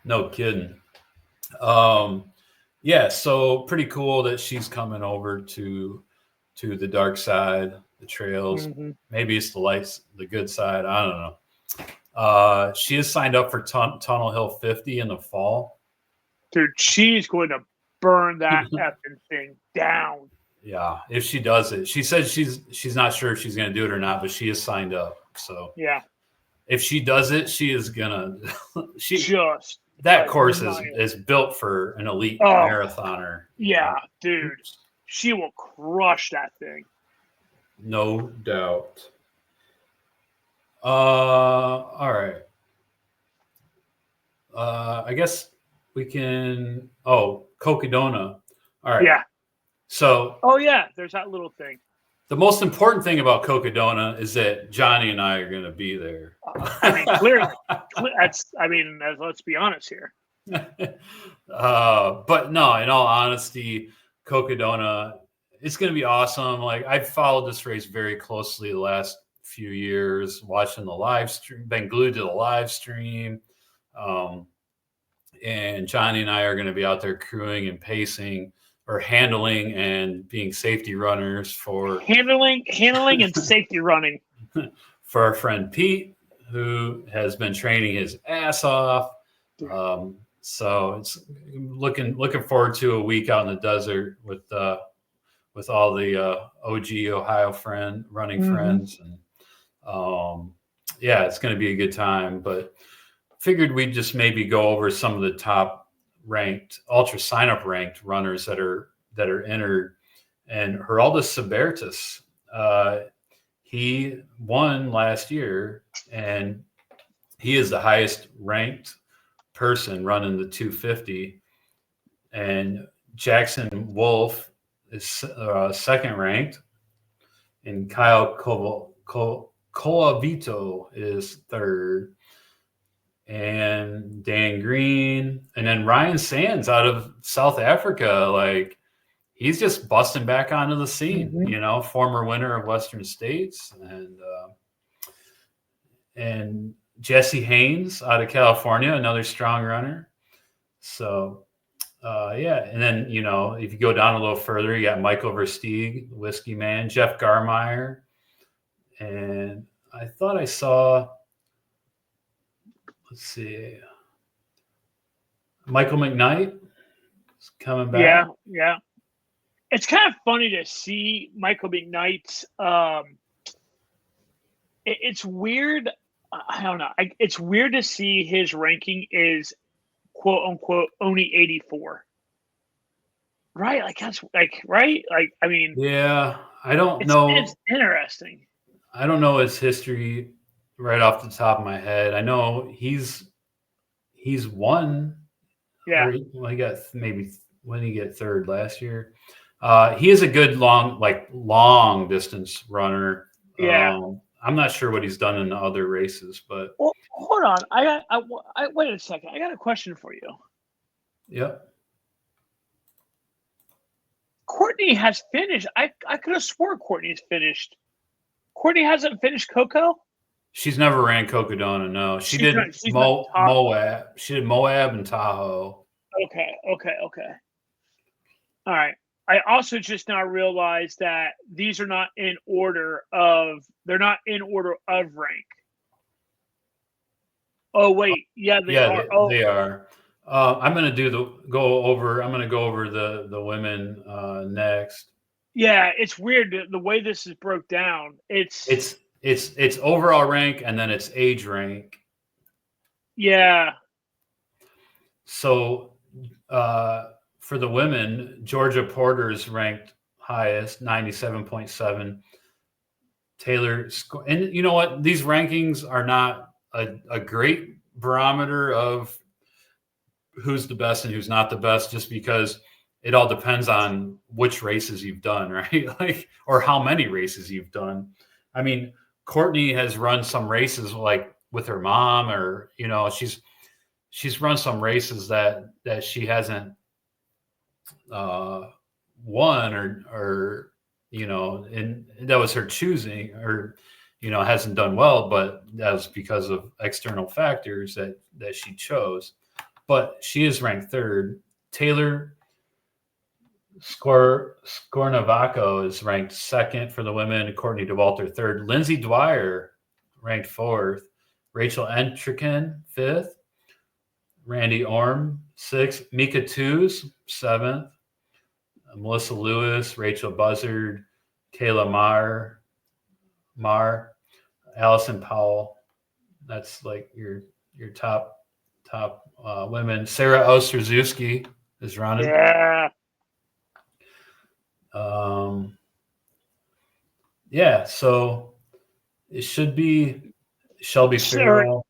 No kidding. Yeah, so pretty cool that she's coming over to the dark side, the trails. Mm-hmm. Maybe it's the good side. I don't know. She is signed up for Tunnel Hill 50 in the fall. Dude, she's going to burn that effing thing down. Yeah, if she does it. She says she's not sure if she's going to do it or not, but she is signed up. So yeah, if she does it, she is gonna. That course is built for an elite marathoner. Yeah, dude, she will crush that thing. No doubt. All right. I guess we can. Oh, Cocodona. All right. Yeah. So. Oh yeah, there's that little thing. The most important thing about Cocodona is that Johnny and I are going to be there. I mean, clearly, let's be honest here. But no, in all honesty, Cocodona, it's going to be awesome. Like, I've followed this race very closely the last few years, watching the live stream, been glued to the live stream. And Johnny and I are going to be out there crewing and pacing, or handling and being safety runners for handling and safety running for our friend Pete, who has been training his ass off. So it's looking forward to a week out in the desert with all the OG Ohio running friends, and it's going to be a good time. But figured we'd just maybe go over some of the top ranked, ultra sign-up ranked runners that are entered. And Geraldus Sabertus, he won last year, and he is the highest ranked person running the 250. And Jackson Wolf is second ranked, and Kyle Colavito is third, and Dan Green, and then Ryan Sands out of South Africa. Like, he's just busting back onto the scene, former winner of Western States, and Jesse Haynes out of California, another strong runner. So, and then, if you go down a little further, you got Michael Versteeg, Whiskey Man, Jeff Garmeyer, and I thought I saw, let's see, Michael McKnight is coming back. Yeah. It's kind of funny to see Michael McKnight's. It's weird. I don't know. It's weird to see his ranking is quote unquote only 84. Right? Like, that's right? Like, I mean, yeah, I don't know. It's interesting. I don't know his history right off the top of my head. I know he's won. Yeah. He got maybe when did he get third last year? He is a good long distance runner. Yeah. I'm not sure what he's done in the other races, but Well, hold on. I wait a second. I got a question for you. Yep. Courtney has finished. I could have swore Courtney's finished. Courtney hasn't finished Coco? She's never ran Cocodona, no. She did Moab. She did Moab and Tahoe. Okay. All right. I also just now realized that these are not in order of rank. Oh wait, yeah, they are. They are. I'm gonna go over the women next. Yeah, it's weird the way this is broke down. It's overall rank and then it's age rank. Yeah. So for the women, Georgia Porter is ranked highest, 97.7. Taylor, and you know what? These rankings are not a great barometer of who's the best and who's not the best, just because it all depends on which races you've done, right? Or how many races you've done. I mean, Courtney has run some races like with her mom, or she's run some races that she hasn't won, or and that was her choosing, or hasn't done well, but that was because of external factors that she chose. But she is ranked third. Taylor Scornavaco is ranked second for the women. Courtney DeWalter third. Lindsay Dwyer ranked fourth. Rachel Entrican fifth. Randy Orm sixth. Mika Tews seventh. Melissa Lewis, Rachel Buzzard, Kayla Marr, Allison Powell. That's like your top women. Sarah Ostrozewski is running. Yeah. So it should be Shelby Farrell.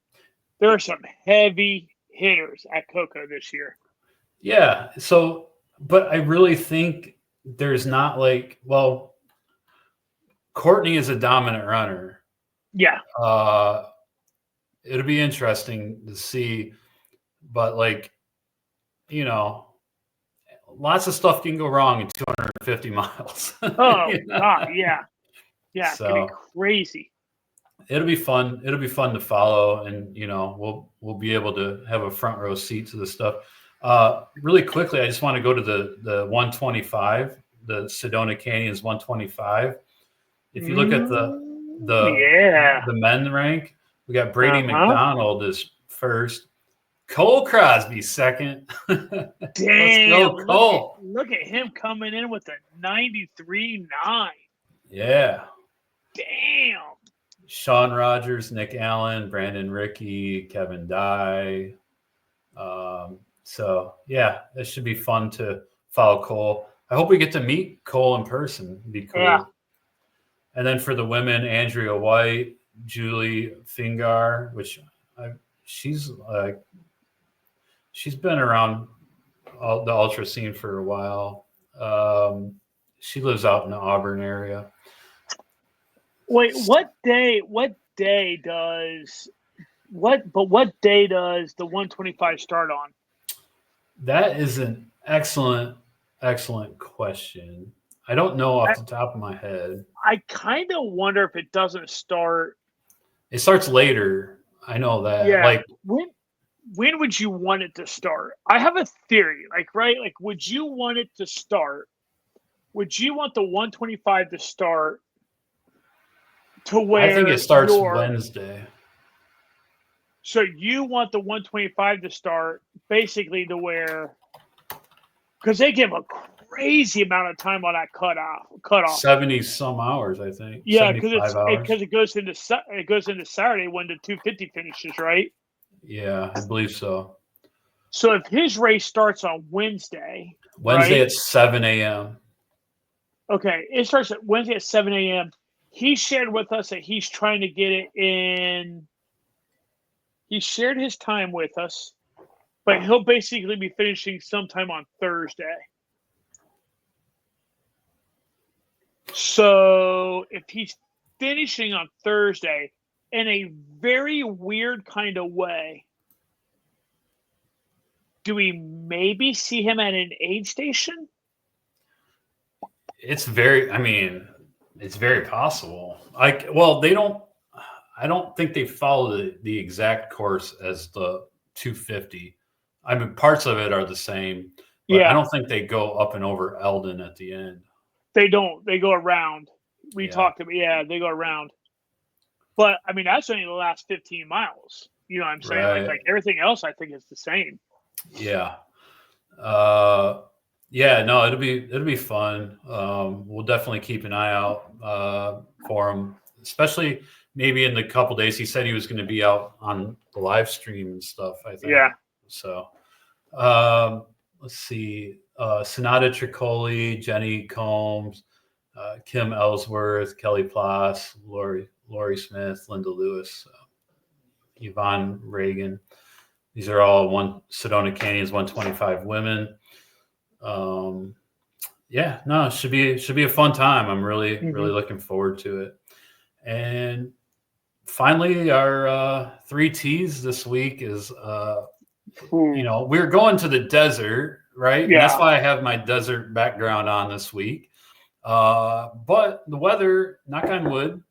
There are some heavy hitters at Coco this year. Yeah. So, but I really think there's not Courtney is a dominant runner. Yeah. It'll be interesting to see, but lots of stuff can go wrong in 250 miles. Oh God, yeah. Yeah, so, it's gonna be crazy. It'll be fun. It'll be fun to follow, and we'll be able to have a front row seat to this stuff. Really quickly, I just want to go to the 125, the Sedona Canyons 125. If you look at the men rank, we got Brady McDonald is first, Cole Crosby second. Damn, let's go, Cole. Look at him coming in with a 93.9. Yeah. Damn. Sean Rogers, Nick Allen, Brandon Rickey, Kevin Dye. So yeah, this should be fun to follow Cole. I hope we get to meet Cole in person. It'd be cool. Yeah. And then for the women, Andrea White, Julie Fingar, which she's been around the ultra scene for a while. She lives out in the Auburn area. Wait, what day does the 125 start on? That is an excellent question. I don't know off the top of my head. I kind of wonder if it doesn't start. It starts later. I know that. Yeah. When would you want it to start? I have a theory. Would you want it to start? Would you want the 125 to start to where I think it starts Wednesday. So you want the 125 to start basically to where, because they give a crazy amount of time on that cutoff. 70 some hours, I think. Yeah, because it goes into Saturday when the 250 finishes, right? Yeah, I believe so. So if his race starts on Wednesday right? At 7 a.m. Okay, it starts at Wednesday at 7 a.m. He shared with us that he's trying to get it in. He shared his time with us. but he'll basically be finishing sometime on Thursday. So if he's finishing on Thursday in a very weird kind of way, do we maybe see him at an aid station? It's very possible. I don't think they follow the exact course as the 250. I mean, parts of it are the same, but I don't think they go up and over Eldon at the end. They don't. They go around. We talked about, they go around. But, I mean, that's only the last 15 miles. You know what I'm saying? Right. Like everything else, I think, is the same. Yeah. No, it'll be fun. We'll definitely keep an eye out for him, especially maybe in the couple days. He said he was going to be out on the live stream and stuff, I think. Yeah. So, let's see. Sonata Tricoli, Jenny Combs, Kim Ellsworth, Kelly Ploss, Lori Smith, Linda Lewis, Yvonne Reagan. These are all Sedona Canyon's 125 women. It should be a fun time. I'm really looking forward to it. And finally, our 3Ts this week is we're going to the desert, right? Yeah. And that's why I have my desert background on this week. But the weather, knock on wood,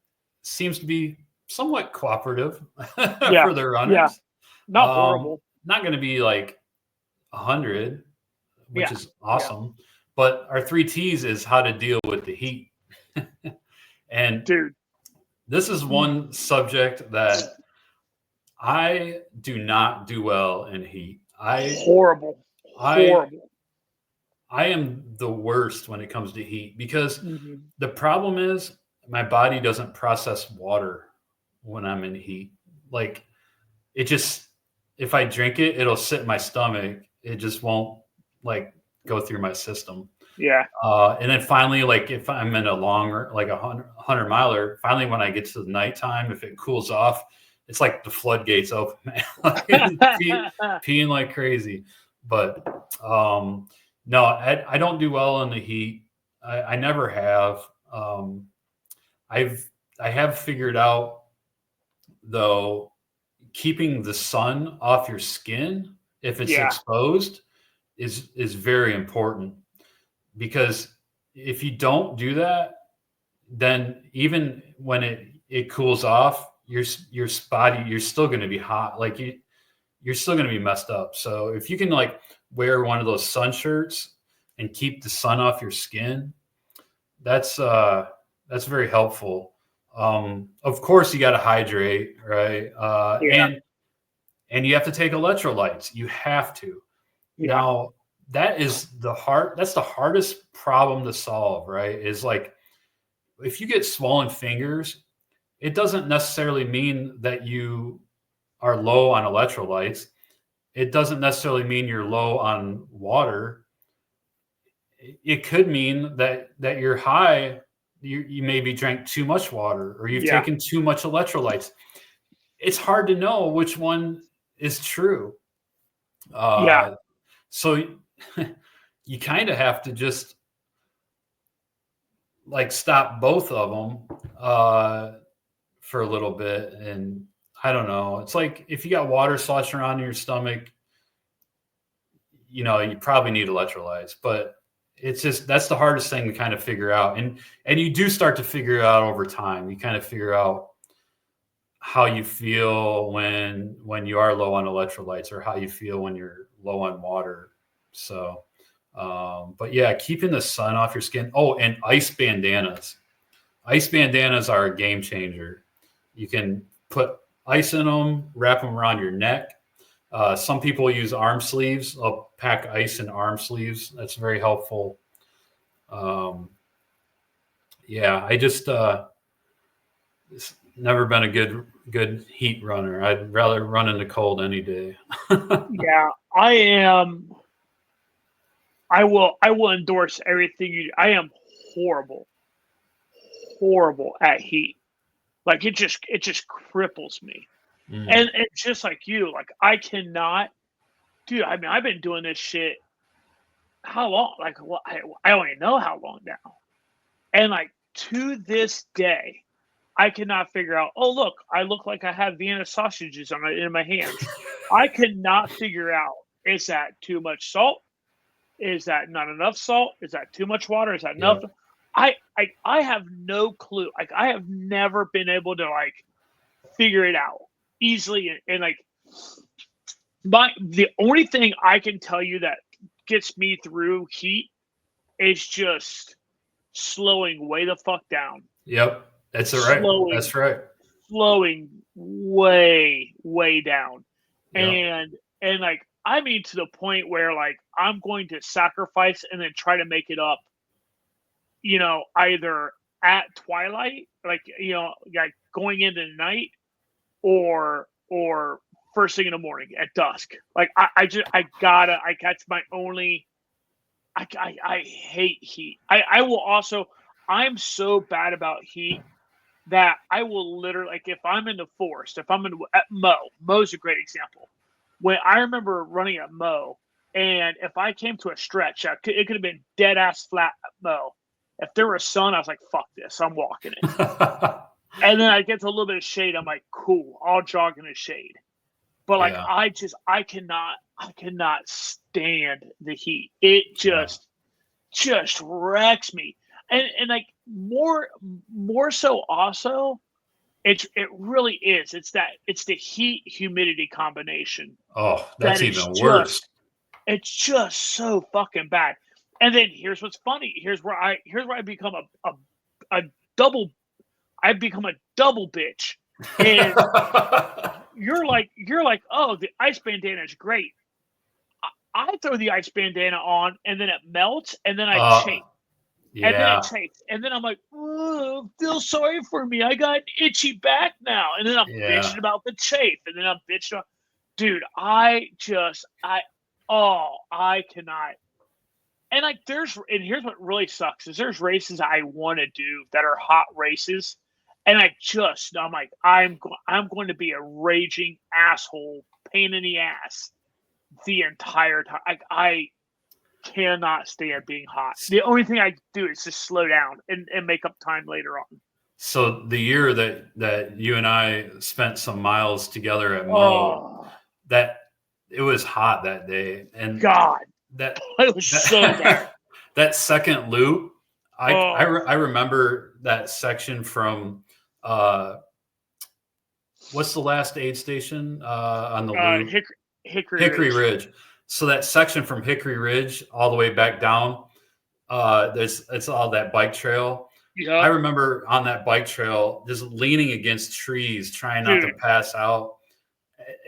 seems to be somewhat cooperative for the runners. Yeah. Not horrible. Not going to be like 100, which is awesome. Yeah. But our 3Ts is how to deal with the heat. And dude, this is one subject that I do not do well in heat. Horrible. I am the worst when it comes to heat because the problem is my body doesn't process water when I'm in heat. Like it just, if I drink it, it'll sit in my stomach. It just won't like go through my system. Yeah. And then finally, like if I'm in a longer, like 100 miler, finally when I get to the nighttime, if it cools off, it's like the floodgates open, man. Like, peeing like crazy. But no, I don't do well in the heat. I never have. I have figured out though, keeping the sun off your skin if it's exposed is very important, because if you don't do that, then even when it cools off, your body, you're still going to be hot. Like you're still going to be messed up. So if you can like wear one of those sun shirts and keep the sun off your skin, that's very helpful. Of course you got to hydrate, right? And you have to take electrolytes. You have to. Yeah. Now that's the hardest problem to solve, right? Is like, if you get swollen fingers, it doesn't necessarily mean that you are low on electrolytes. It doesn't necessarily mean you're low on water. It could mean that you're high. You maybe drank too much water, or you've taken too much electrolytes. It's hard to know which one is true. So you kind of have to just like stop both of them for a little bit. And I don't know. It's like if you got water sloshing around in your stomach, you probably need electrolytes, but it's just, that's the hardest thing to kind of figure out. And you do start to figure it out over time. You kind of figure out how you feel when you are low on electrolytes, or how you feel when you're low on water. So, but yeah, keeping the sun off your skin. Oh, and ice bandanas. Ice bandanas are a game changer. You can put ice in them, wrap them around your neck. Some people use arm sleeves. I'll pack ice in arm sleeves. That's very helpful. I just it's never been a good heat runner. I'd rather run in the cold any day. Yeah, I am. I will endorse everything you. I am horrible at heat. Like it just cripples me. And it's just like you. Like I cannot dude, I mean, I've been doing this shit how long? Like, I don't even know how long now. And like to this day, I cannot figure out. Oh, look, I look like I have Vienna sausages in my hands. I could not figure out. Is that too much salt? Is that not enough salt? Is that too much water? Is that enough? I have no clue. Like, I have never been able to like figure it out easily. And like the only thing I can tell you that gets me through heat is just slowing way the fuck down. Yep, that's right. That's right. Slowing way down, Yep. and like, I mean, to the point where like I'm going to sacrifice and then try to make it up. You know, either at twilight, like, you know, like going into the night, or first thing in the morning at dusk. Like that's my only. I hate heat. I will also. I'm so bad about heat that I will literally, like, if I'm in the forest, if I'm at Mo's a great example. When I remember running at Mo, and if I came to a stretch, it could have been dead ass flat at Mo. If there was sun, I was like, fuck this, I'm walking it. And then I get to a little bit of shade, I'm like, cool, I'll jog in the shade. But like, I cannot stand the heat. It just wrecks me. And like more so also, it really is. It's the heat humidity combination. Oh, that's even worse. It's just so fucking bad. And then here's what's funny. Here's where I become a double. I become a double bitch. And you're like, oh, the ice bandana is great. I throw the ice bandana on, and then it melts, and then I chafe. Yeah. And then it chafes. And then I'm like, oh, feel sorry for me. I got an itchy back now. And then I'm bitching about the chafe. And then I'm bitching about, dude, I cannot. And like, and here's what really sucks is there's races I want to do that are hot races. And I'm like, I'm going to be a raging asshole, pain in the ass the entire time. I cannot stand being hot. The only thing I do is just slow down and make up time later on. So the year that you and I spent some miles together at Mo, that it was hot that day, and God, that it was so bad. That second loop, I remember that section from what's the last aid station on the loop? Hickory Ridge. So that section from Hickory Ridge all the way back down, it's all that bike trail. Yep. I remember on that bike trail just leaning against trees, trying not to pass out.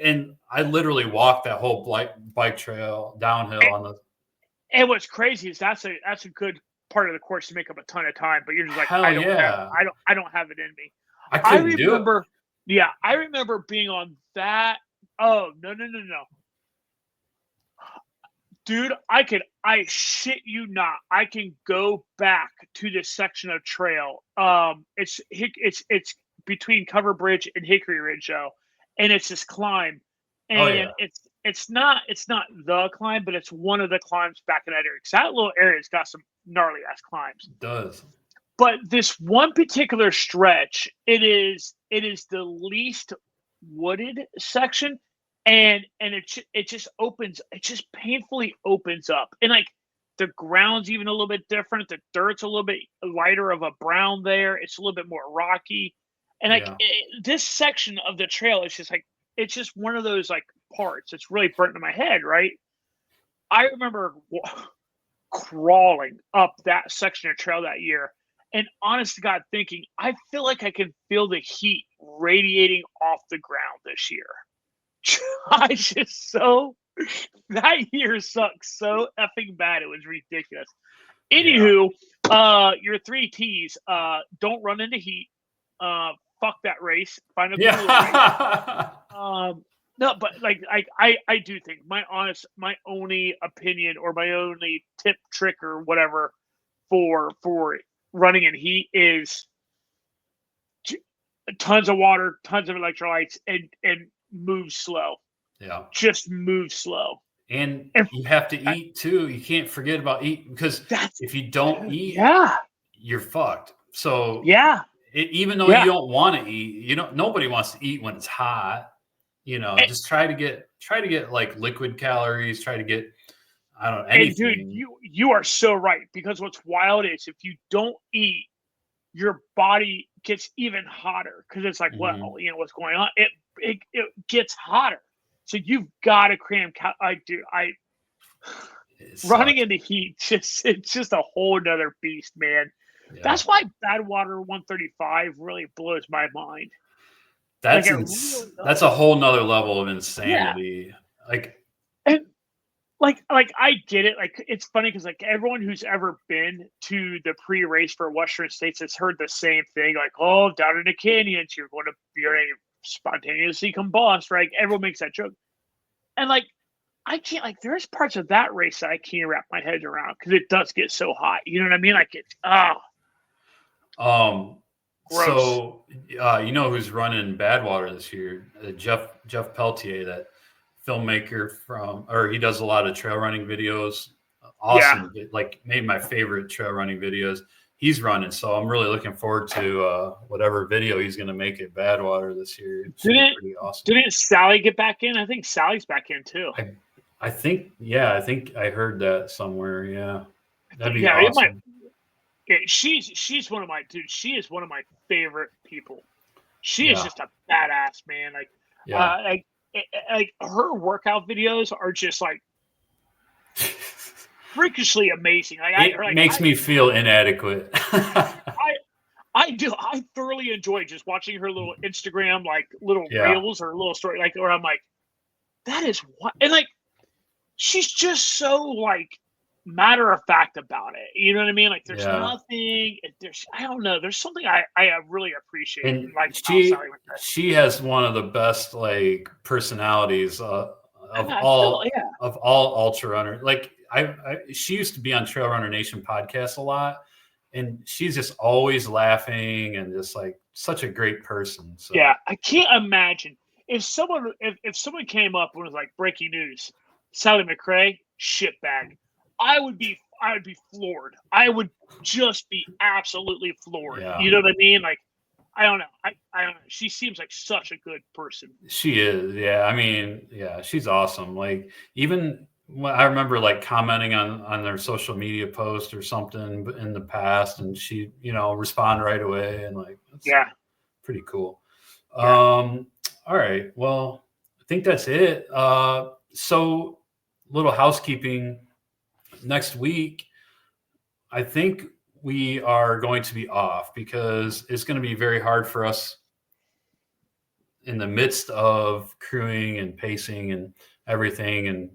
And I literally walked that whole bike trail downhill. And what's crazy is that's a good part of the course to make up a ton of time, but you're just like, I don't have it in me. I remember do it. Yeah, I remember being on that. Oh, no. Dude, I shit you not. I can go back to this section of trail. It's between Cover Bridge and Hickory Ridge, though, and it's this climb, and it's not the climb, but it's one of the climbs back in that area. Because that little area's got some gnarly ass climbs. It does. But this one particular stretch, it is the least wooded section. And it just painfully opens up, and like the ground's even a little bit different. The dirt's a little bit lighter of a brown there. It's a little bit more rocky, and like this section of the trail is just like, it's just one of those like parts. It's really burnt in my head, right? I remember crawling up that section of trail that year, and honest to God, thinking, I feel like I can feel the heat radiating off the ground this year. That year sucks so effing bad. It was ridiculous. Anywho, your 3 T's, don't run into heat. Fuck that race. Find a cooler race. No, but like I do think my only opinion or my only tip, trick, or whatever for running in heat is tons of water, tons of electrolytes, and move slow. Yeah. Just move slow. And you have to eat too. You can't forget about eating, because if you don't eat, you're fucked. So even though you don't want to eat, nobody wants to eat when it's hot. Just try to get like liquid calories. Try to get, I don't know, anything. And dude, you are so right, because what's wild is if you don't eat, your body gets even hotter, because it's like, well, what's going on? It gets hotter. So you've got to cram. Running in the heat, it's just a whole nother beast, man. Yeah. That's why Badwater 135 really blows my mind. That's a whole nother level of insanity. Yeah. Like I get it. Like, it's funny because like everyone who's ever been to the pre-race for Western States has heard the same thing. Like, oh, down in the canyons, you're going to spontaneously combust, right? Everyone makes that joke. And like, I can't, like, there's parts of that race that I can't wrap my head around, because it does get so hot. You know what I mean? Like, it's gross. So who's running Badwater this year? Jeff Peltier, that filmmaker he does a lot of trail running videos. Awesome. Yeah. Like, made my favorite trail running videos. He's running, so I'm really looking forward to whatever video he's going to make at Badwater this year. It's pretty awesome. Didn't Sally get back in? I think Sally's back in too. I think I heard that somewhere. Yeah, that'd be awesome. She's one of my dude. She is one of my favorite people. She is just a badass, man. Like her workout videos are just like freakishly amazing. It makes me feel inadequate. I do. I thoroughly enjoy just watching her little Instagram, like little reels or little story, like, or I'm like, that is what, and like, she's just so like matter of fact about it. You know what I mean? Like, there's nothing. I don't know. There's something I really appreciate. And like, she has one of the best like personalities of all ultra runners. Like, she used to be on Trail Runner Nation podcast a lot, and she's just always laughing and just like such a great person. So yeah, I can't imagine if someone came up and was like, breaking news, Sally McRae, shitbag. I would be floored. I would just be absolutely floored. Yeah. You know what I mean? Like, I don't know. I don't know. She seems like such a good person. She is. Yeah. I mean, yeah, she's awesome. Like, even I remember like commenting on their social media post or something in the past, and she, respond right away, and like, that's pretty cool. Yeah. All right. Well, I think that's it. So, little housekeeping. Next week, I think we are going to be off, because it's going to be very hard for us in the midst of crewing and pacing and everything. And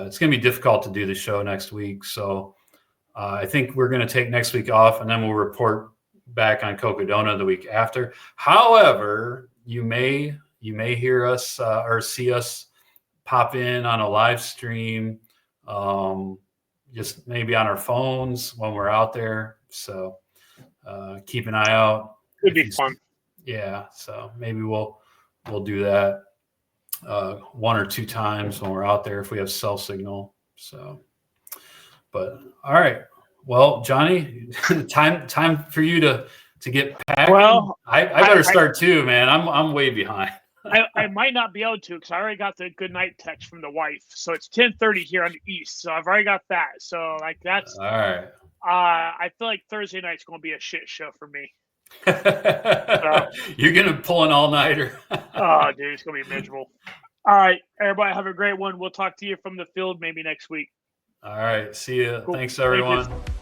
it's going to be difficult to do the show next week. So I think we're going to take next week off, and then we'll report back on Cocodona the week after. However, you may hear us or see us pop in on a live stream, just maybe on our phones when we're out there. So keep an eye out. It'd be fun. Yeah. So maybe we'll do that one or two times when we're out there if we have cell signal. So, but all right. Well, Johnny, time for you to get packing. Well, I better start too, man. I'm way behind. I might not be able to, because I already got the good night text from the wife. So it's 10:30 here on the East. So I've already got that. So like, that's all right. I feel like Thursday night's going to be a shit show for me. You're going to pull an all-nighter. Oh, dude, it's going to be miserable. All right, everybody, have a great one. We'll talk to you from the field maybe next week. All right. See you. Cool. Thanks, everyone. Thank you.